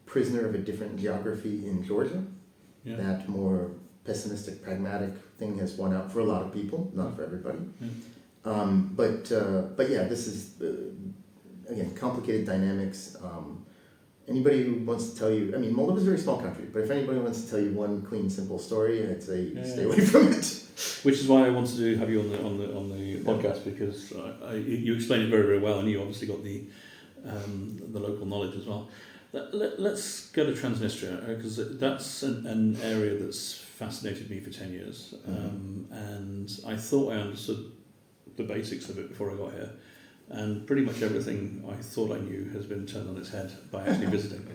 prisoner of a different geography in Georgia. Yeah. That more pessimistic, pragmatic thing has won out for a lot of people, not for everybody. Yeah. But yeah, this is again complicated dynamics. Anybody who wants to tell you, Moldova is a very small country, but if anybody wants to tell you one clean, simple story, I'd say stay away from it. Which is why I wanted to have you on the podcast, because you explained it very, very well, and you obviously got the local knowledge as well. Let's go to Transnistria, because that's an area that's fascinated me for 10 years, and I thought I understood the basics of it before I got here. And pretty much everything I thought I knew has been turned on its head by actually visiting,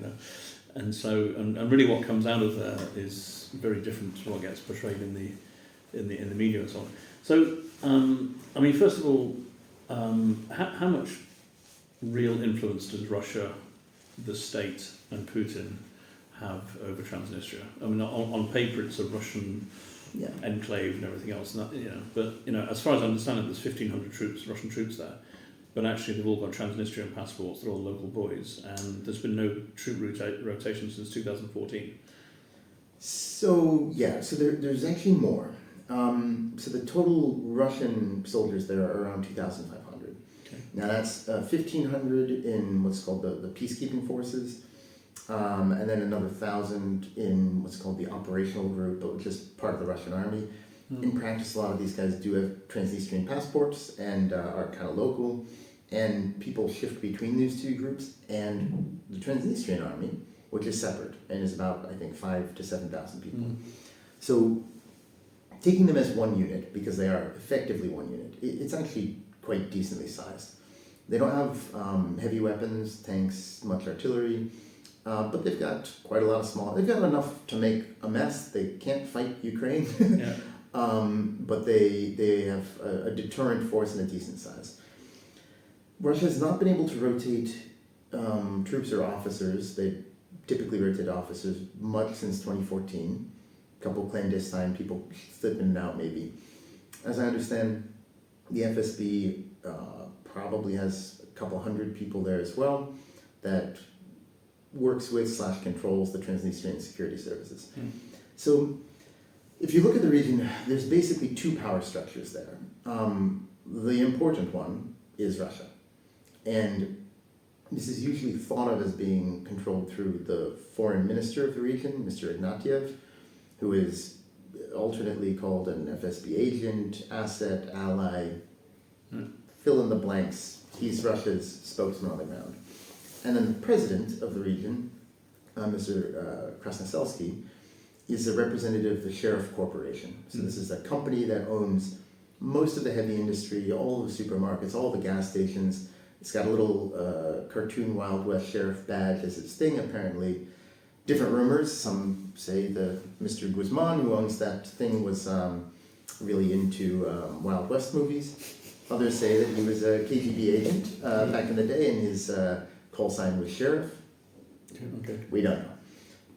And so, and really what comes out of there is very different to what gets portrayed in the media and so on. So, first of all, how much real influence does Russia, the state, and Putin have over Transnistria? On paper it's a Russian enclave and everything else, but as far as I understand it, there's 1,500 Russian troops there. But actually, they've all got Transnistrian passports. They're all local boys, and there's been no troop rotation since 2014. So there's actually more. So the total Russian soldiers there are around 2,500. Okay. Now that's 1,500 in what's called the peacekeeping forces, and then another 1,000 in what's called the operational group, which is part of the Russian army. In practice, a lot of these guys do have Transnistrian passports and are kind of local. And people shift between these two groups and the Transnistrian army, which is separate and is about, I think, 5,000 to 7,000 people. So taking them as one unit, because they are effectively one unit, it's actually quite decently sized. They don't have heavy weapons, tanks, much artillery, but they've got quite a lot of small. They've got enough to make a mess. They can't fight Ukraine, but they have a deterrent force and a decent size. Russia has not been able to rotate troops or officers. They typically rotate officers much since 2014. A couple clandestine people slipping in and out maybe. As I understand, the FSB probably has a couple hundred people there as well that works with / controls the Transnistrian security services. So if you look at the region, there's basically two power structures there. The important one is Russia. And this is usually thought of as being controlled through the foreign minister of the region, Mr. Ignatiev, who is alternately called an FSB agent, asset, ally, fill in the blanks. He's Russia's spokesman on the ground. And then the president of the region, Mr. Krasnostelsky, is a representative of the Sheriff Corporation. So this is a company that owns most of the heavy industry, all the supermarkets, all the gas stations. It's got a little cartoon Wild West sheriff badge as its thing, apparently. Different rumors. Some say that Mr. Guzman, who owns that thing, was really into Wild West movies. Others say that he was a KGB agent back in the day, and his call sign was sheriff. Okay. We don't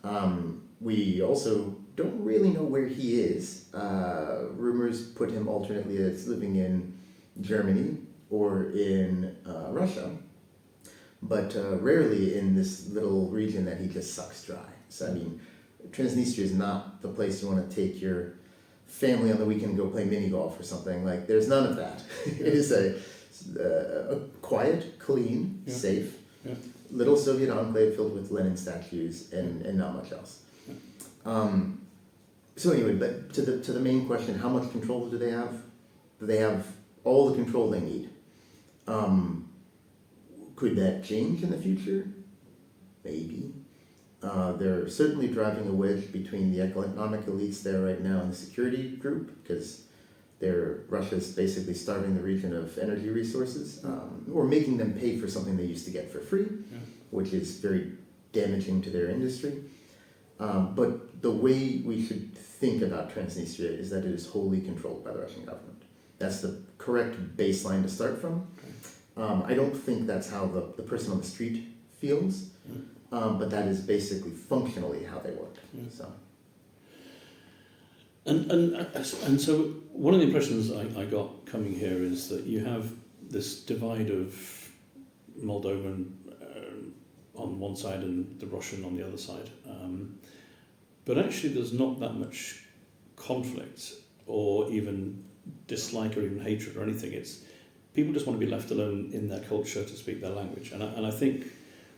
know. We also don't really know where he is. Rumors put him alternately as living in Germany or in Russia, but rarely in this little region that he just sucks dry. So Transnistria is not the place you want to take your family on the weekend and go play mini golf or something. Like, there's none of that. It is a quiet, clean, safe, little Soviet enclave filled with Lenin statues and not much else. So anyway, but to the main question, how much control do they have? They have all the control they need. Could that change in the future? Maybe. They're certainly driving a wedge between the economic elites there right now and the security group, because Russia's basically starving the region of energy resources, or making them pay for something they used to get for free, which is very damaging to their industry. But the way we should think about Transnistria is that it is wholly controlled by the Russian government. That's the correct baseline to start from. I don't think that's how the person on the street feels, but that is basically functionally how they work. So. And so one of the impressions I got coming here is that you have this divide of Moldovan on one side and the Russian on the other side. But actually there's not that much conflict or even dislike or even hatred or anything. It's people just want to be left alone in their culture to speak their language. And I think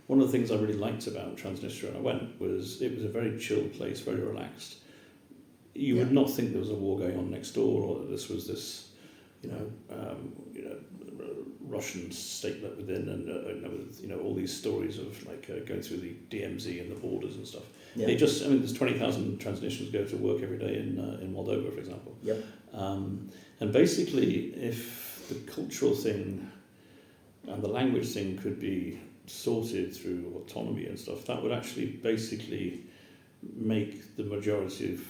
one of the things I really liked about Transnistria when I went was it was a very chill place, very relaxed. You would not think there was a war going on next door, or that this was this, Russian statelet within, and with all these stories of like going through the DMZ and the borders and stuff. Yeah. There's 20,000 Transnistrians go to work every day in Moldova, for example. Yep. And basically, if the cultural thing and the language thing could be sorted through autonomy and stuff, that would actually basically make the majority of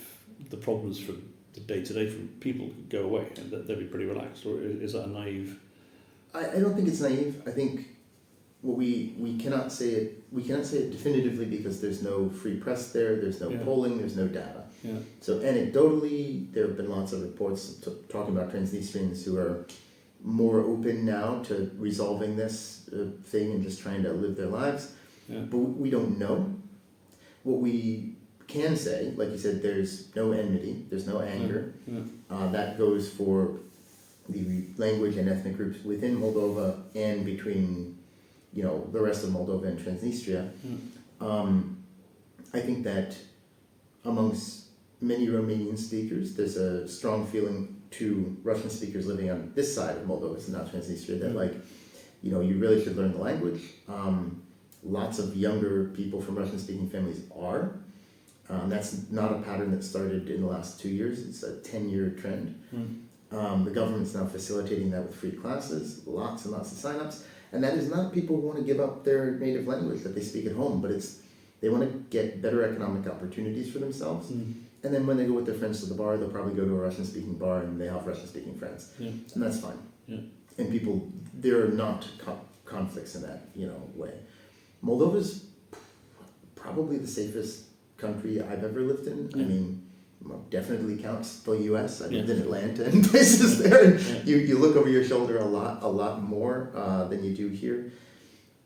the problems from the day-to-day from people go away, and they'd be pretty relaxed. Or is that a naive? I don't think it's naive. I think what we cannot say it definitively because there's no free press there, there's no polling, there's no data. Yeah. So anecdotally, there have been lots of reports talking about Transnistrians who are more open now to resolving this thing and just trying to live their lives. Yeah. But we don't know. What we can say, like you said, there's no enmity, there's no anger. That goes for the language and ethnic groups within Moldova and between, the rest of Moldova and Transnistria. I think that amongst many Romanian speakers, there's a strong feeling to Russian speakers living on this side of Moldova, so not Transnistria, that you really should learn the language. Lots of younger people from Russian-speaking families are. That's not a pattern that started in the last 2 years. It's a 10-year trend. The government's now facilitating that with free classes, lots and lots of sign-ups. And that is not people who want to give up their native language that they speak at home, but they want to get better economic opportunities for themselves. And then when they go with their friends to the bar, they'll probably go to a Russian-speaking bar and they have Russian-speaking friends. Yeah. And that's fine. Yeah. And there are not conflicts in that, way. Moldova's probably the safest country I've ever lived in. I mean, definitely counts the U.S. I lived in Atlanta and places there, and you look over your shoulder a lot more than you do here.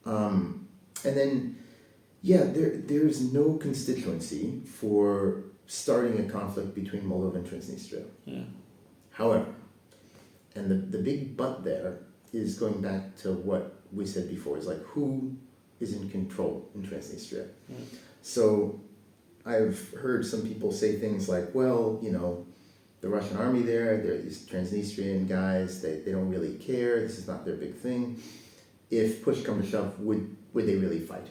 And then, there's no constituency for starting a conflict between Moldova and Transnistria. Yeah. However, and the big but there is going back to what we said before, is like who is in control in Transnistria. So I've heard some people say things like, well, the Russian army there, they're these Transnistrian guys, they don't really care, this is not their big thing. If push comes to shove, would they really fight?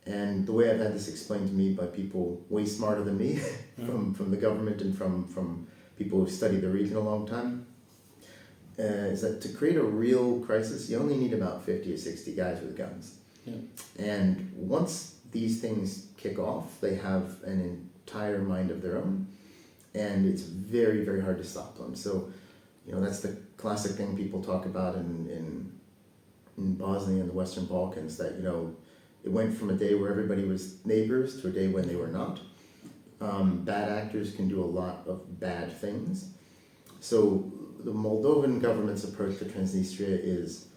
And the way I've had this explained to me by people way smarter than me, from the government and from people who've studied the region a long time, is that to create a real crisis, you only need about 50 or 60 guys with guns. Yeah. And once these things kick off, they have an entire mind of their own, and it's very, very hard to stop them. So, that's the classic thing people talk about in Bosnia and the Western Balkans, that, it went from a day where everybody was neighbors to a day when they were not. Bad actors can do a lot of bad things. So the Moldovan government's approach to Transnistria is,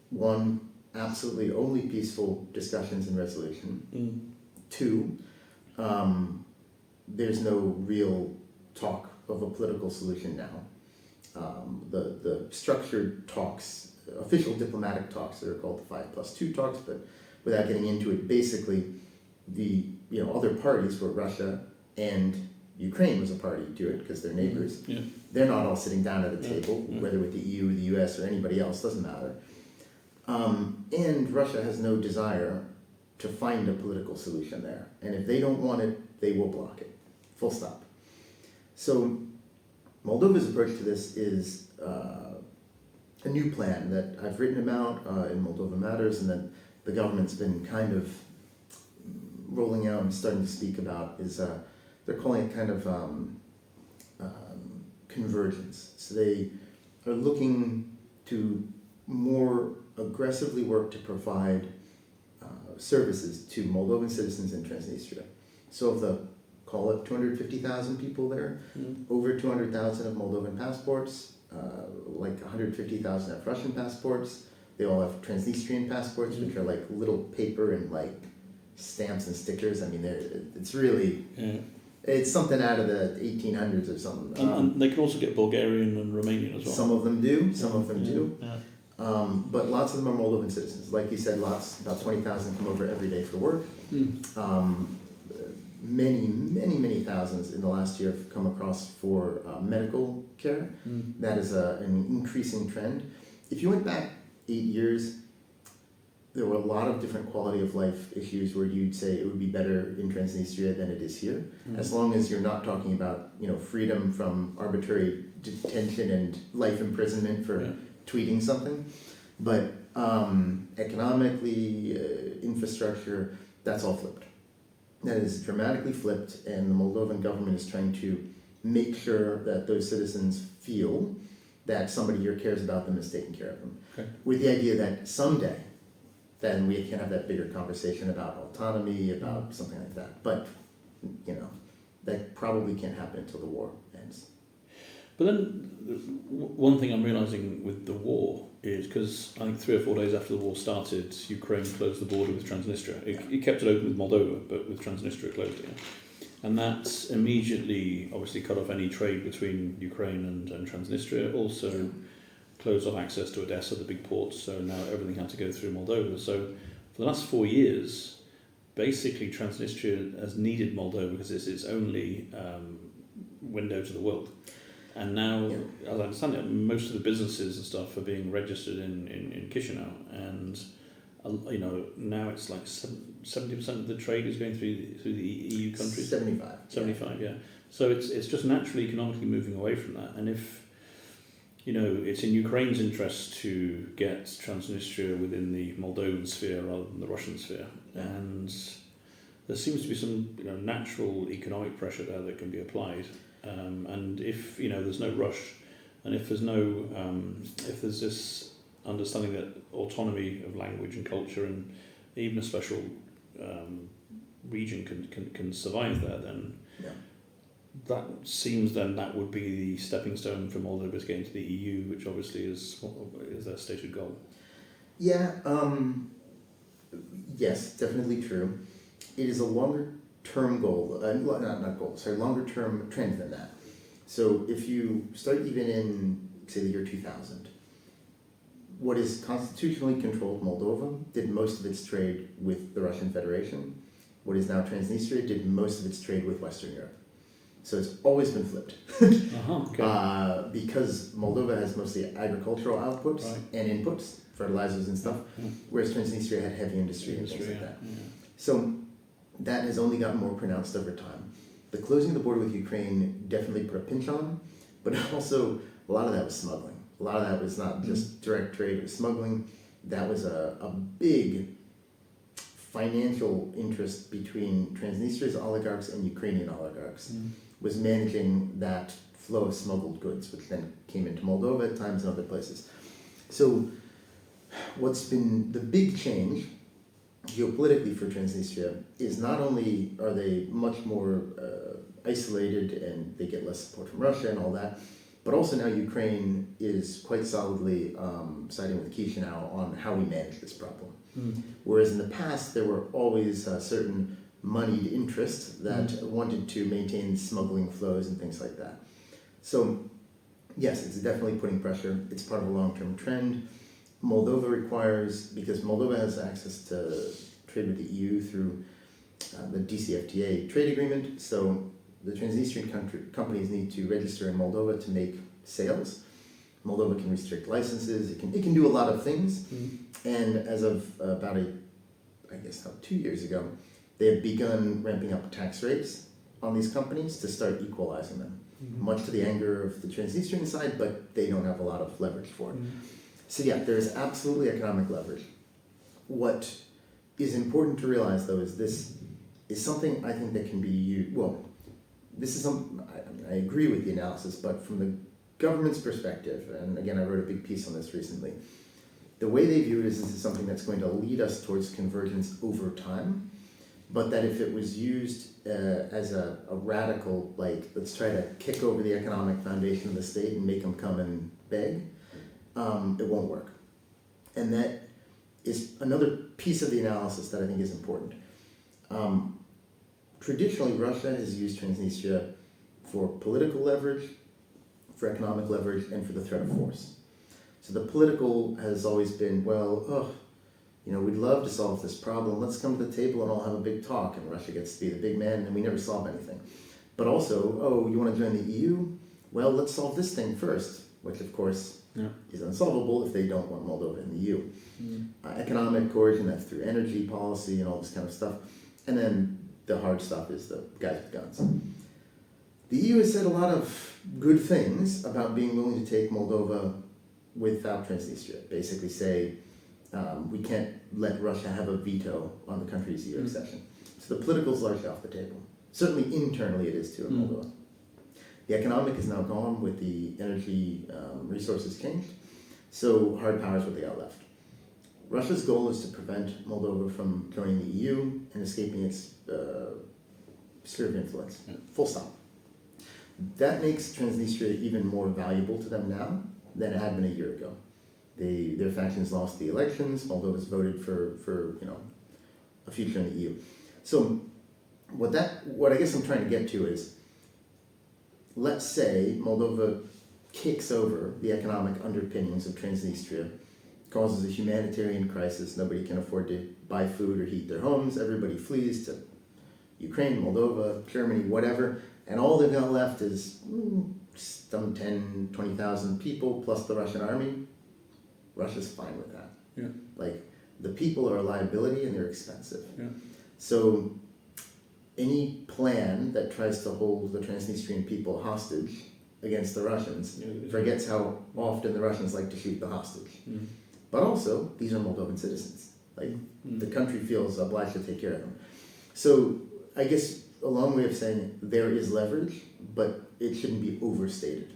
one, absolutely only peaceful discussions and resolution. Two, there's no real talk of a political solution now. The structured talks, official diplomatic talks that are called the 5+2 talks, but without getting into it, basically the other parties were Russia and Ukraine was a party to it because they're neighbors. Yeah. They're not all sitting down at a table, whether with the EU, the US, or anybody else, doesn't matter. And Russia has no desire to find a political solution there. And if they don't want it, they will block it. Full stop. So Moldova's approach to this is a new plan that I've written about in Moldova Matters, and that the government's been kind of rolling out and starting to speak about, is they're calling it kind of convergence. So they are looking to more aggressively work to provide services to Moldovan citizens in Transnistria. So of the, call it 250,000 people there. Over 200,000 have Moldovan passports, like 150,000 have Russian passports. They all have Transnistrian passports, which are like little paper and like stamps and stickers. I mean, it's really, it's something out of the 1800s or something. And they can also get Bulgarian and Romanian as well. Some of them do, some of them do. Yeah. But lots of them are Moldovan citizens. Like you said, about 20,000 come over every day for work. Many thousands in the last year have come across for medical care. That is an increasing trend. If you went back 8 years, there were a lot of different quality of life issues where you'd say it would be better in Transnistria than it is here, as long as you're not talking about freedom from arbitrary detention and life imprisonment for tweeting something. But economically, infrastructure, that's all flipped. That is dramatically flipped, and the Moldovan government is trying to make sure that those citizens feel that somebody here cares about them and is taking care of them. With the idea that someday, then we can have that bigger conversation about autonomy, about something like that. But, that probably can't happen until the war ends. But then, one thing I'm realising with the war is, because I think 3 or 4 days after the war started, Ukraine closed the border with Transnistria. It kept it open with Moldova, but with Transnistria closed it. And that immediately, obviously, cut off any trade between Ukraine and Transnistria. Also closed off access to Odessa, the big port, so now everything had to go through Moldova. So for the last 4 years, basically Transnistria has needed Moldova because it's its only window to the world. And now, as I understand it, most of the businesses and stuff are being registered in Chisinau, and now it's like 70% of the trade is going through the EU countries. 75, yeah. So it's just naturally economically moving away from that. And if it's in Ukraine's interest to get Transnistria within the Moldovan sphere rather than the Russian sphere, and there seems to be some natural economic pressure there that can be applied. And if there's no rush, and if there's this understanding that autonomy of language and culture and even a special region can survive there, then that seems that would be the stepping stone for Moldova to get into the EU, which obviously is their stated goal. Yeah, yes, definitely true. It is a longer-term goal, longer-term trend than that. So if you start even in, say, the year 2000, what is constitutionally controlled Moldova did most of its trade with the Russian Federation. What is now Transnistria did most of its trade with Western Europe. So it's always been flipped. Because Moldova has mostly agricultural outputs and inputs, fertilizers and stuff, whereas Transnistria had heavy industry and things like that. So that has only gotten more pronounced over time. The closing of the border with Ukraine definitely put a pinch on, but also a lot of that was smuggling. A lot of that was not just direct trade, it was smuggling. That was a big financial interest between Transnistria's oligarchs and Ukrainian oligarchs, was managing that flow of smuggled goods, which then came into Moldova at times and other places. So what's been the big change geopolitically for Transnistria is not only are they much more isolated and they get less support from Russia and all that, but also now Ukraine is quite solidly siding with Chisinau on how we manage this problem. Whereas in the past there were always certain moneyed interests that wanted to maintain smuggling flows and things like that. So yes, it's definitely putting pressure. It's part of a long-term trend. Moldova requires, because Moldova has access to trade with the EU through the DCFTA trade agreement, so the Transnistrian companies need to register in Moldova to make sales. Moldova can restrict licenses, it can do a lot of things, and as of about 2 years ago, they have begun ramping up tax rates on these companies to start equalizing them, much to the anger of the Transnistrian side, but they don't have a lot of leverage for it. So yeah, there is absolutely economic leverage. What is important to realize, though, is this is something I think that can be used, I agree with the analysis, but from the government's perspective, and again, I wrote a big piece on this recently, the way they view it is this is something that's going to lead us towards convergence over time, but that if it was used as a radical, like, let's try to kick over the economic foundation of the state and make them come and beg, it won't work. And that is another piece of the analysis that I think is important. Traditionally, Russia has used Transnistria for political leverage, for economic leverage, and for the threat of force. So the political has always been, well, we'd love to solve this problem. Let's come to the table and all have a big talk. And Russia gets to be the big man, and we never solve anything. But also, you want to join the EU? Well, let's solve this thing first, which of course is unsolvable if they don't want Moldova in the EU. Economic coercion, that's through energy policy and all this kind of stuff. And then the hard stuff is the guys with guns. The EU has said a lot of good things about being willing to take Moldova without Transnistria. Basically say, we can't let Russia have a veto on the country's EU accession. So the political is largely off the table. Certainly internally it is too in Moldova. The economic is now gone with the energy resources changed. So hard power is what they got left. Russia's goal is to prevent Moldova from joining the EU and escaping its sphere of influence. Full stop. That makes Transnistria even more valuable to them now than it had been a year ago. Their factions lost the elections. Moldova's voted for a future in the EU. So what I guess I'm trying to get to is, let's say Moldova kicks over the economic underpinnings of Transnistria, causes a humanitarian crisis. Nobody can afford to buy food or heat their homes. Everybody flees to Ukraine, Moldova, Germany, whatever. And all they've got left is some 10, 20,000 people plus the Russian army. Russia's fine with that. Yeah. Like, the people are a liability and they're expensive. Yeah. So any plan that tries to hold the Transnistrian people hostage against the Russians forgets how often the Russians like to shoot the hostage. But also, these are Moldovan citizens. Like, the country feels obliged to take care of them. So I guess a long way of saying there is leverage, but it shouldn't be overstated.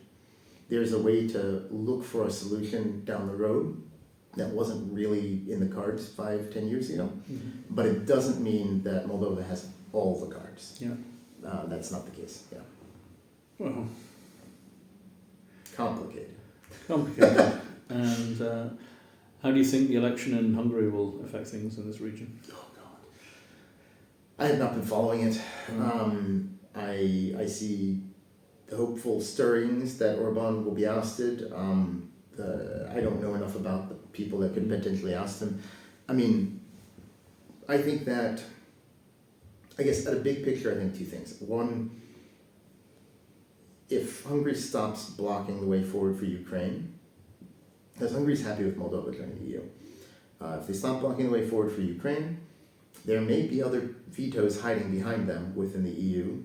There's a way to look for a solution down the road that wasn't really in the cards 5-10 years ago, but it doesn't mean that Moldova has all the cards. That's not the case. Well, complicated. And how do you think the election in Hungary will affect things in this region? Oh God, I have not been following it. I see the hopeful stirrings that Orban will be ousted. I don't know enough about the people that could potentially oust him. I mean, I think that, I guess at a big picture, I think two things. One, if Hungary stops blocking the way forward for Ukraine, because Hungary's happy with Moldova joining the EU. If they stop blocking the way forward for Ukraine, there may be other vetoes hiding behind them within the EU,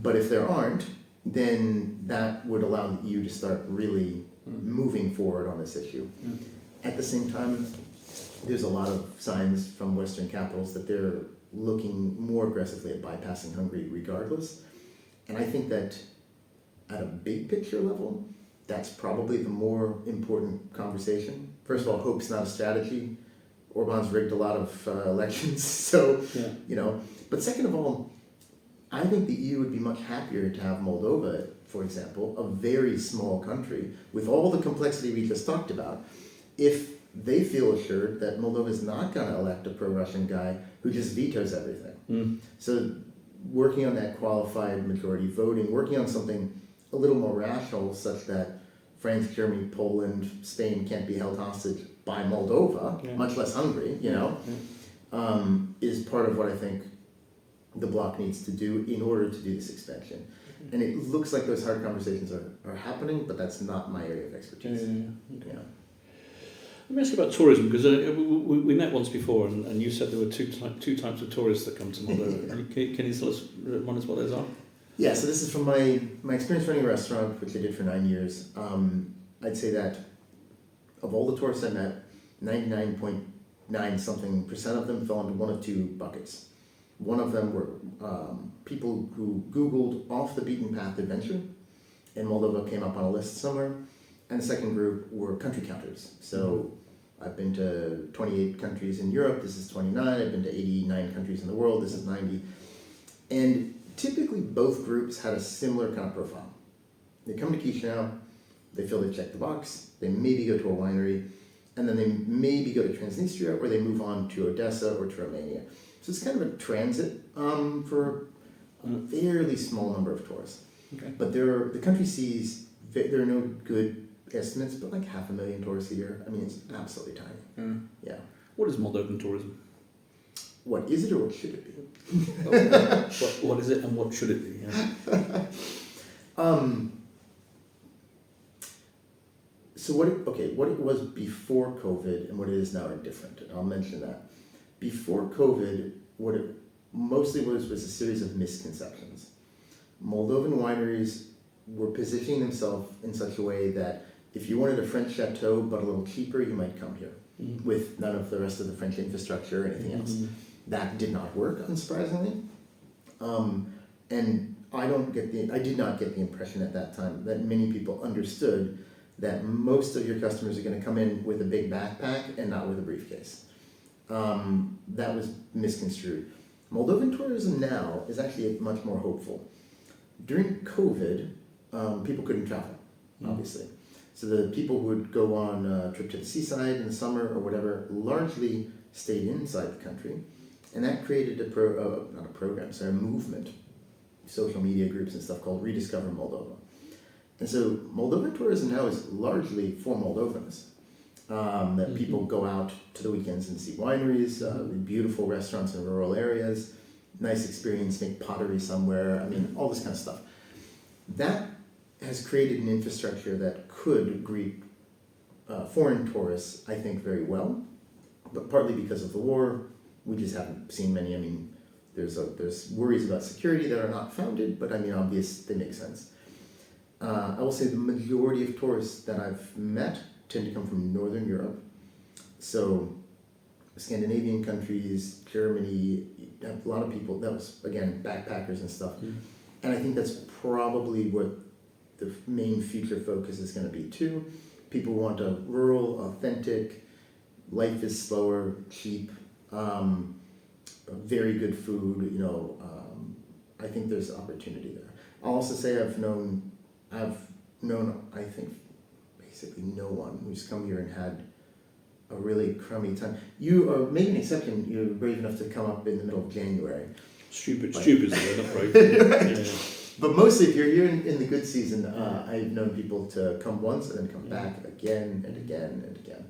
But if there aren't, then that would allow the EU to start really moving forward on this issue. At the same time, there's a lot of signs from Western capitals that they're looking more aggressively at bypassing Hungary regardless. And I think that at a big picture level, that's probably the more important conversation. First of all, hope's not a strategy. Orban's rigged a lot of elections, so, But second of all, I think the EU would be much happier to have Moldova, for example, a very small country, with all the complexity we just talked about, if they feel assured that Moldova is not going to elect a pro-Russian guy who just vetoes everything. So working on that qualified majority voting, working on something a little more rational, such that France, Germany, Poland, Spain can't be held hostage by Moldova, much less Hungary, is part of what I think the bloc needs to do in order to do this expansion. And it looks like those hard conversations are happening, but that's not my area of expertise. Let me ask you about tourism, because we met once before, and you said there were two types of tourists that come to Moldova. Can you tell us, remind us what those are? Yeah, so this is from my experience running a restaurant, which I did for 9 years. I'd say that of all the tourists I met, 99.9 something percent of them fell into one of two buckets. One of them were people who Googled off the beaten path adventure, and Moldova came up on a list somewhere. And the second group were country counters. So I've been to 28 countries in Europe, this is 29. I've been to 89 countries in the world, this is 90. And typically both groups had a similar kind of profile. They come to Chisinau, they feel they check the box, they maybe go to a winery, and then they maybe go to Transnistria, or they move on to Odessa or to Romania. So it's kind of a transit for a fairly small number of tourists. Okay. But the country sees, there are no good estimates, but like 500,000 tourists a year. I mean, it's absolutely tiny. Yeah. What is Moldovan tourism? What is it or what should it be? What is it and what should it be? Yeah. So what it was before COVID and what it is now are different. And I'll mention that. Before COVID, what it mostly was a series of misconceptions. Moldovan wineries were positioning themselves in such a way that if you wanted a French chateau but a little cheaper, you might come here with none of the rest of the French infrastructure or anything else. That did not work, unsurprisingly. And I did not get the impression at that time that many people understood that most of your customers are going to come in with a big backpack and not with a briefcase. That was misconstrued. Moldovan tourism now is actually much more hopeful. During COVID, people couldn't travel, obviously. So the people who would go on a trip to the seaside in the summer or whatever largely stayed inside the country. And that created a movement, social media groups and stuff called Rediscover Moldova. And so Moldovan tourism now is largely for Moldovans. That people go out to the weekends and see wineries, beautiful restaurants in rural areas, nice experience, make pottery somewhere, I mean, all this kind of stuff. That has created an infrastructure that could greet foreign tourists, I think, very well. But partly because of the war, we just haven't seen many. I mean, there's worries about security that are not founded, but I mean, obvious, they make sense. I will say the majority of tourists that I've met tend to come from Northern Europe. So Scandinavian countries, Germany, a lot of people, that was, again, backpackers and stuff. And I think that's probably what the main future focus is going to be too. People want a rural, authentic, life is slower, cheap, very good food, I think there's opportunity there. I'll also say I've known, I think, basically no one who's come here and had a really crummy time. You make an exception, you're brave enough to come up in the middle of January. Stupid is the word, not brave. Yeah. But mostly if you're here in the good season, I've known people to come once and then come back again and again and again.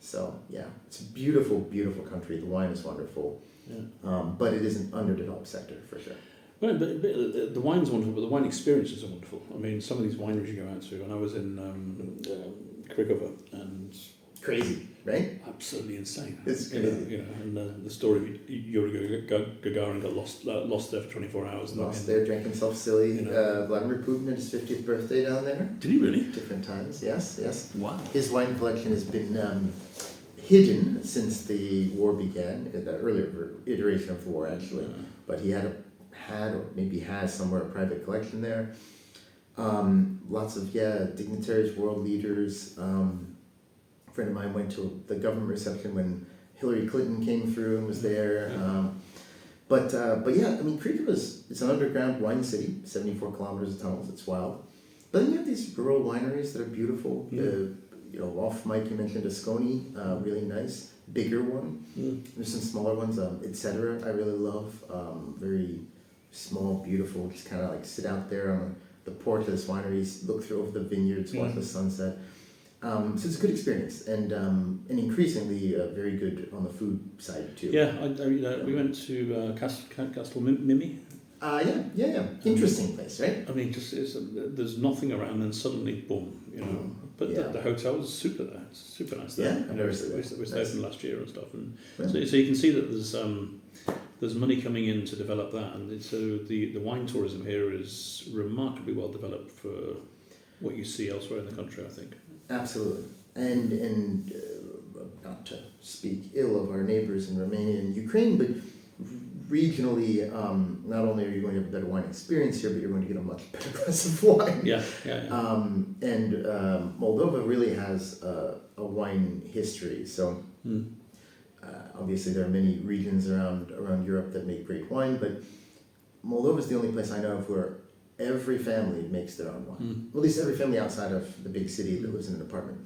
So yeah, it's a beautiful, beautiful country. The wine is wonderful, but it is an underdeveloped sector for sure. Well, but the wine's wonderful, but the wine experiences are wonderful. I mean, some of these wineries you go out to, and I was in Krigova, and crazy, right? Absolutely insane. It's crazy. And the story of Yuri Gagarin got lost there for 24 hours. Lost there, drank himself silly. Vladimir Putin had his 50th birthday down there. Did he really? Different times, yes. Wow. His wine collection has been hidden since the war began, the earlier iteration of the war actually. But he had or maybe has somewhere a private collection there. Lots of dignitaries, world leaders. A friend of mine went to the government reception when Hillary Clinton came through and was there. But yeah, I mean, Krikova it's an underground wine city, 74 kilometers of tunnels. It's wild. But then you have these rural wineries that are beautiful. Off mic you mentioned Asconi, really nice, bigger one. There's some smaller ones, etc. I really love, very small, beautiful. Just kind of like sit out there on the porch of this winery, look through over the vineyards, watch the sunset. So it's a good experience, and increasingly very good on the food side too. Yeah, we went to Castle Mimi. Yeah. Interesting place, right? I mean, there's nothing around, and suddenly, boom, But the hotel was super there. It's super nice there. Yeah, I've never seen that. We stayed from last year and stuff, and so you can see that there's money coming in to develop that, and so the wine tourism here is remarkably well developed for what you see elsewhere in the country, I think. Absolutely, and not to speak ill of our neighbors in Romania and Ukraine, but regionally, not only are you going to have a better wine experience here, but you're going to get a much better glass of wine. Yeah. And Moldova really has a wine history. So obviously there are many regions around Europe that make great wine, but Moldova is the only place I know of where every family makes their own wine. Well, at least every family outside of the big city that lives in an apartment.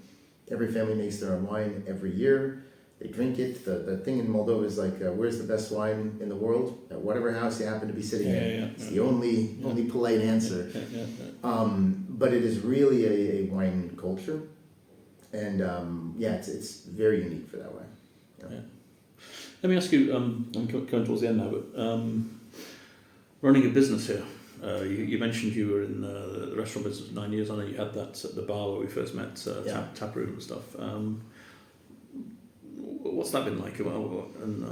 Every family makes their own wine every year. They drink it. The thing in Moldova is like, where's the best wine in the world? At whatever house you happen to be sitting in. It's the only polite answer. But it is really a wine culture. And it's very unique for that way. Yeah. Let me ask you, I'm coming towards the end now, but running a business here, you mentioned you were in the restaurant business for 9 years. I know you had that at the bar where we first met, tap room and stuff. What's that been like? And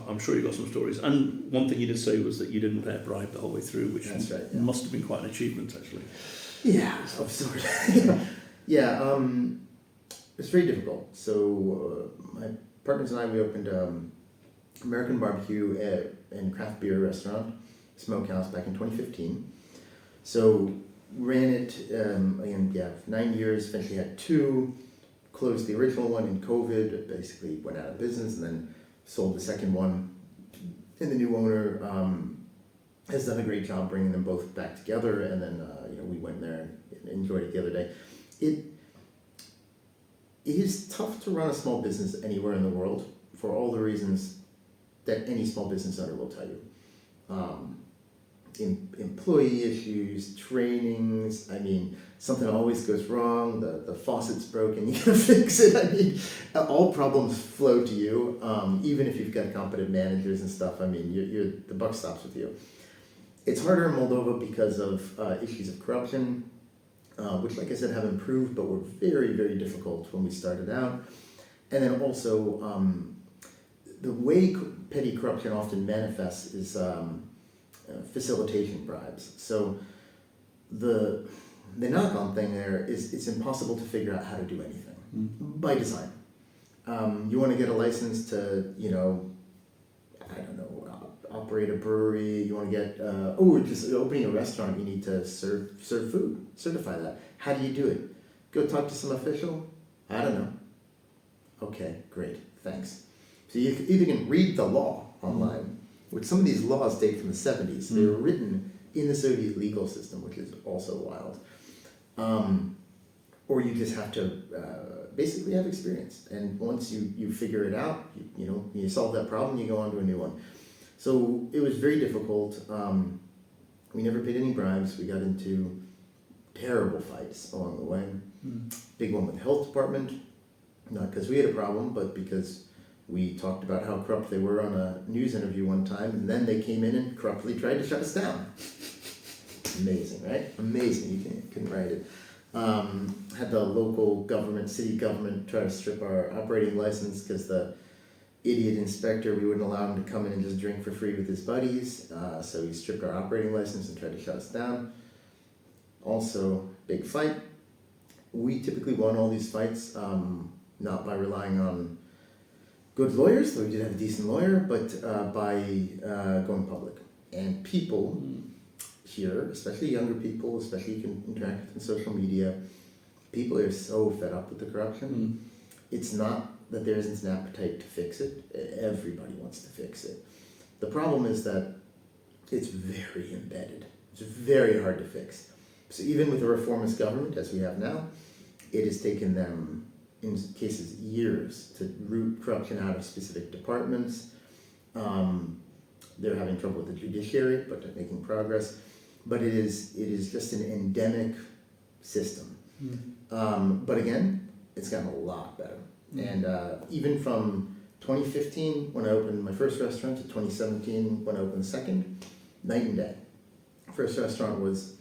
I'm sure you got some stories. And one thing you did say was that you didn't pay a bribe the whole way through, which must have been quite an achievement, actually. Yeah, of sorts. It's very difficult. So my partners and I, we opened American barbecue and craft beer restaurant, Smokehouse, back in 2015. So ran it, 9 years, eventually had 2. Closed the original one in COVID, basically went out of business, and then sold the second one. And the new owner has done a great job bringing them both back together. And then we went there and enjoyed it the other day. It is tough to run a small business anywhere in the world for all the reasons that any small business owner will tell you. Employee issues, trainings, something always goes wrong, the faucet's broken, you gotta fix it. All problems flow to you, even if you've got competent managers and stuff. The buck stops with you. It's harder in Moldova because of issues of corruption, which, like I said, have improved, but were very, very difficult when we started out. And then also, the way petty corruption often manifests is facilitation bribes. So the knock-on thing there is it's impossible to figure out how to do anything by design. You want to get a license to, operate a brewery. You want to get, just opening a restaurant, you need to serve food, certify that. How do you do it? Go talk to some official? I don't know. Okay, great, thanks. So you either can read the law online, which some of these laws date from the 70s. They were written in the Soviet legal system, which is also wild. Or you just have to basically have experience. And once you figure it out, you solve that problem, you go on to a new one. So it was very difficult. We never paid any bribes. We got into terrible fights along the way. Big one with the health department, not because we had a problem, but because we talked about how corrupt they were on a news interview one time, and then they came in and corruptly tried to shut us down. Amazing, right? Amazing. You couldn't write it. Had the local government, city government, try to strip our operating license because the idiot inspector, we wouldn't allow him to come in and just drink for free with his buddies. So he stripped our operating license and tried to shut us down. Also, big fight. We typically won all these fights, not by relying on good lawyers, though we did have a decent lawyer, but by going public. And people here, especially younger people, especially you can interact with in social media, people are so fed up with the corruption. It's not that there isn't an appetite to fix it. Everybody wants to fix it. The problem is that it's very embedded. It's very hard to fix. So even with a reformist government, as we have now, it has taken them, in cases, years to root corruption out of specific departments. They're having trouble with the judiciary, but they're making progress. But it is just an endemic system. But again, it's gotten a lot better. And even from 2015, when I opened my first restaurant, to 2017, when I opened the second, night and day. First restaurant was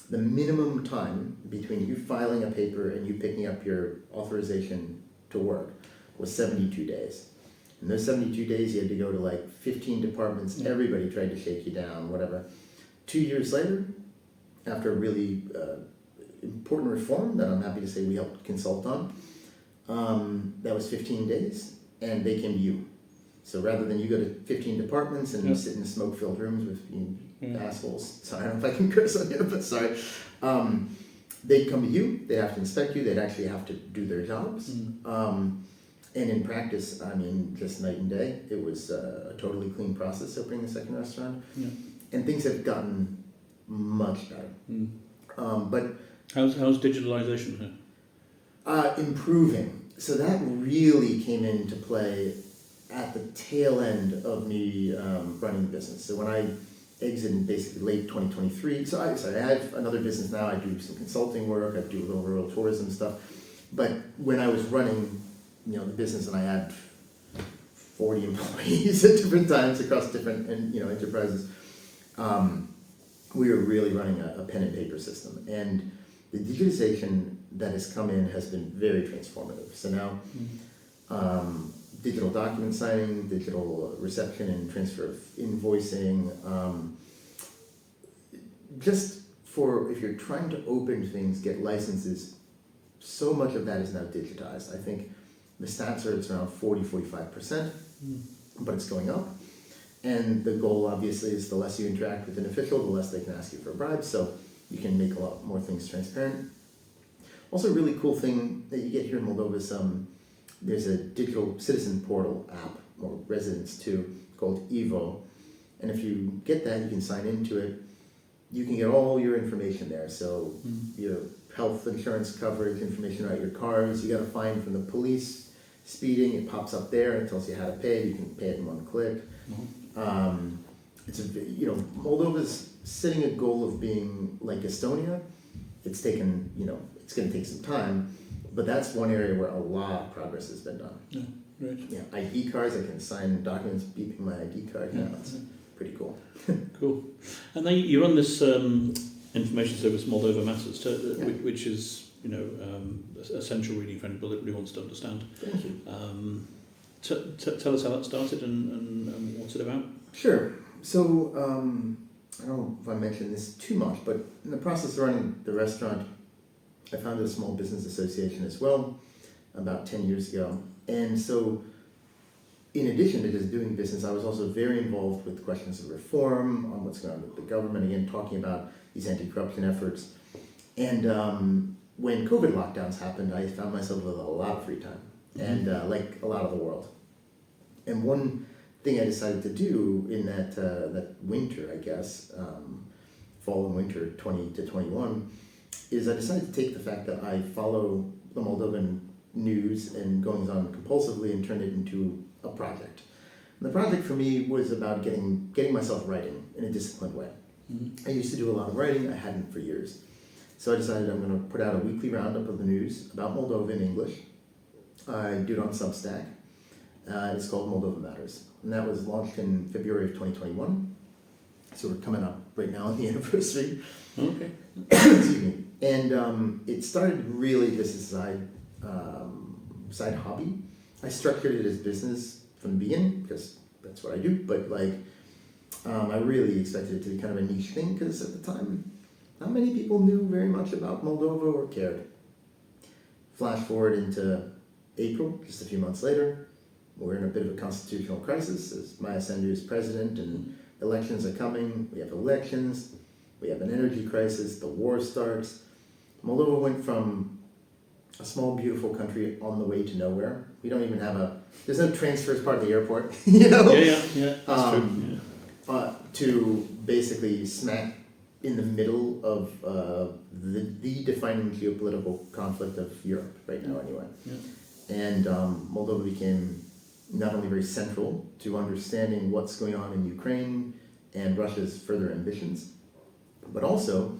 the minimum time between you filing a paper and you picking up your authorization to work was 72 days. In those 72 days, you had to go to like 15 departments. Everybody tried to shake you down, whatever. 2 years later, after a really important reform that I'm happy to say we helped consult on, that was 15 days, and they came to you. So rather than you go to 15 departments and Yeah. sit in smoke-filled rooms with Yeah. assholes, sorry, I don't know if I can curse on here, but sorry, they'd come to you, they'd have to inspect you, they'd actually have to do their jobs. And in practice, I mean, just night and day. It was a totally clean process opening the second restaurant. Yeah. And things have gotten much better. But How's digitalization here? improving. So that really came into play at the tail end of me running the business. So when I exited basically late 2023, I have another business now. I do some consulting work. I do a little rural tourism stuff. But when I was running, the business, and I had 40 employees at different times across different enterprises, we were really running a pen and paper system. And the digitization that has come in has been very transformative. So now, digital document signing, digital reception and transfer of invoicing, just for if you're trying to open things, get licenses, so much of that is now digitized. I think the stats are it's around 40-45%, but it's going up. And the goal obviously is the less you interact with an official, the less they can ask you for a bribe, so you can make a lot more things transparent. Also, a really cool thing that you get here in Moldova is there's a digital citizen portal app, or residents too, called Evo. And if you get that, you can sign into it. You can get all your information there. So your health insurance coverage, information about your cars, you got a fine from the police, speeding, it pops up there and it tells you how to pay. You can pay it in one click. It's Moldova's setting a goal of being like Estonia. It's taken, it's going to take some time, but that's one area where a lot of progress has been done. Yeah, great. Yeah, ID cards, I can sign documents beeping my ID card now. It's pretty cool. Cool. And then you run this information service, Moldova Matters, which is essential really for anybody that really wants to understand. Thank you. Tell us how that started and what's it about. Sure. So I don't know if I mentioned this too much, but in the process of running the restaurant, I founded a small business association as well about 10 years ago. And so in addition to just doing business, I was also very involved with questions of reform, on what's going on with the government, again, talking about these anti-corruption efforts. And when COVID lockdowns happened, I found myself with a lot of free time, and like a lot of the world. And one thing I decided to do in that winter, I guess, fall and winter 20 to 21, is I decided to take the fact that I follow the Moldovan news and goings on compulsively and turn it into a project. And the project for me was about getting myself writing in a disciplined way. I used to do a lot of writing, I hadn't for years. So I decided I'm going to put out a weekly roundup of the news about Moldova in English. I do it on Substack. It's called Moldova Matters. And that was launched in February of 2021. So we're coming up right now on the anniversary. Okay. Excuse me. And it started really just as a side hobby. I structured it as business from the beginning because that's what I do. But I really expected it to be kind of a niche thing because at the time, not many people knew very much about Moldova or cared. Flash forward into April, just a few months later, we're in a bit of a constitutional crisis as Maya Sandu is president and elections are coming. We have elections, we have an energy crisis, the war starts. Moldova went from a small, beautiful country on the way to nowhere. We don't even have there's no transfer as part of the airport, Yeah, that's true. Yeah. To basically smack in the middle of the defining geopolitical conflict of Europe right now anyway. Yeah. And Moldova became not only very central to understanding what's going on in Ukraine and Russia's further ambitions, but also,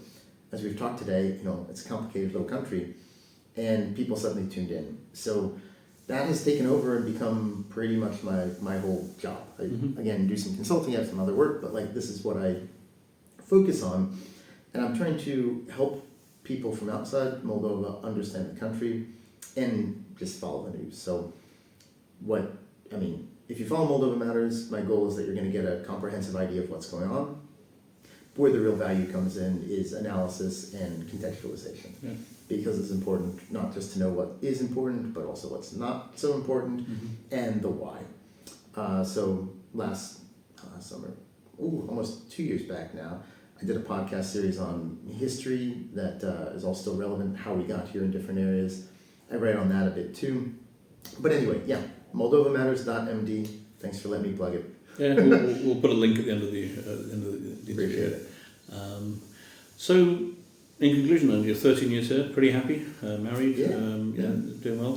as we've talked today, it's a complicated little country and people suddenly tuned in. So that has taken over and become pretty much my whole job. I, again, do some consulting, I have some other work, but this is what I focus on. And I'm trying to help people from outside Moldova understand the country and just follow the news. So if you follow Moldova Matters, my goal is that you're going to get a comprehensive idea of what's going on. Where the real value comes in is analysis and contextualization. Yeah. Because it's important not just to know what is important, but also what's not so important, and the why. So last summer, almost 2 years back now, I did a podcast series on history that is all still relevant, how we got here in different areas. I write on that a bit too. But anyway, yeah, MoldovaMatters.md. Thanks for letting me plug it. Yeah, we'll put a link at the end of the interview. Appreciate it. So, in conclusion, then, you're 13 years here, pretty happy, married, doing well,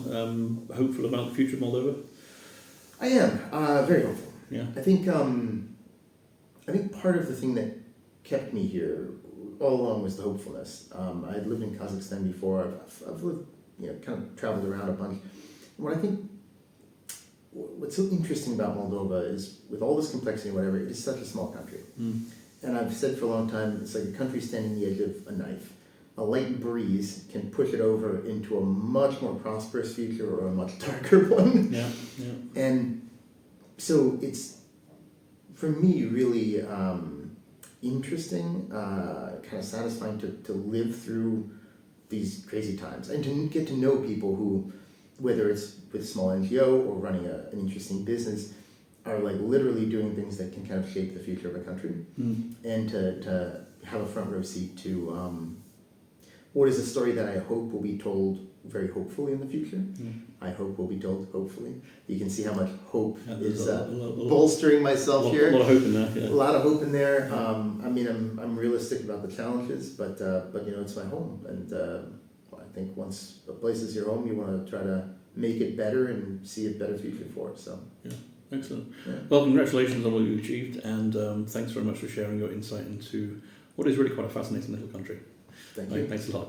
hopeful about the future of Moldova? I am very hopeful. Yeah. I think part of the thing that kept me here all along was the hopefulness. I had lived in Kazakhstan before. I've lived, kind of traveled around a bunch. What I think, what's so interesting about Moldova is, with all this complexity and whatever, it is such a small country. And I've said for a long time, it's like a country standing on the edge of a knife. A light breeze can push it over into a much more prosperous future or a much darker one. Yeah. And so it's, for me, really interesting, kind of satisfying to live through these crazy times and to get to know people who, whether it's with a small NGO or running an interesting business, are like literally doing things that can kind of shape the future of a country, and to have a front row seat to what is a story that I hope will be told very hopefully in the future. I hope will be told hopefully. You can see how much hope is bolstering myself here. A lot of hope in there. Yeah. A lot of hope in there. I'm realistic about the challenges, but it's my home, and I think once a place is your home, you want to try to make it better and see a better future for it. So yeah. Excellent. Yeah. Well, congratulations on what you've achieved, and thanks very much for sharing your insight into what is really quite a fascinating little country. Thank you. Thanks a lot.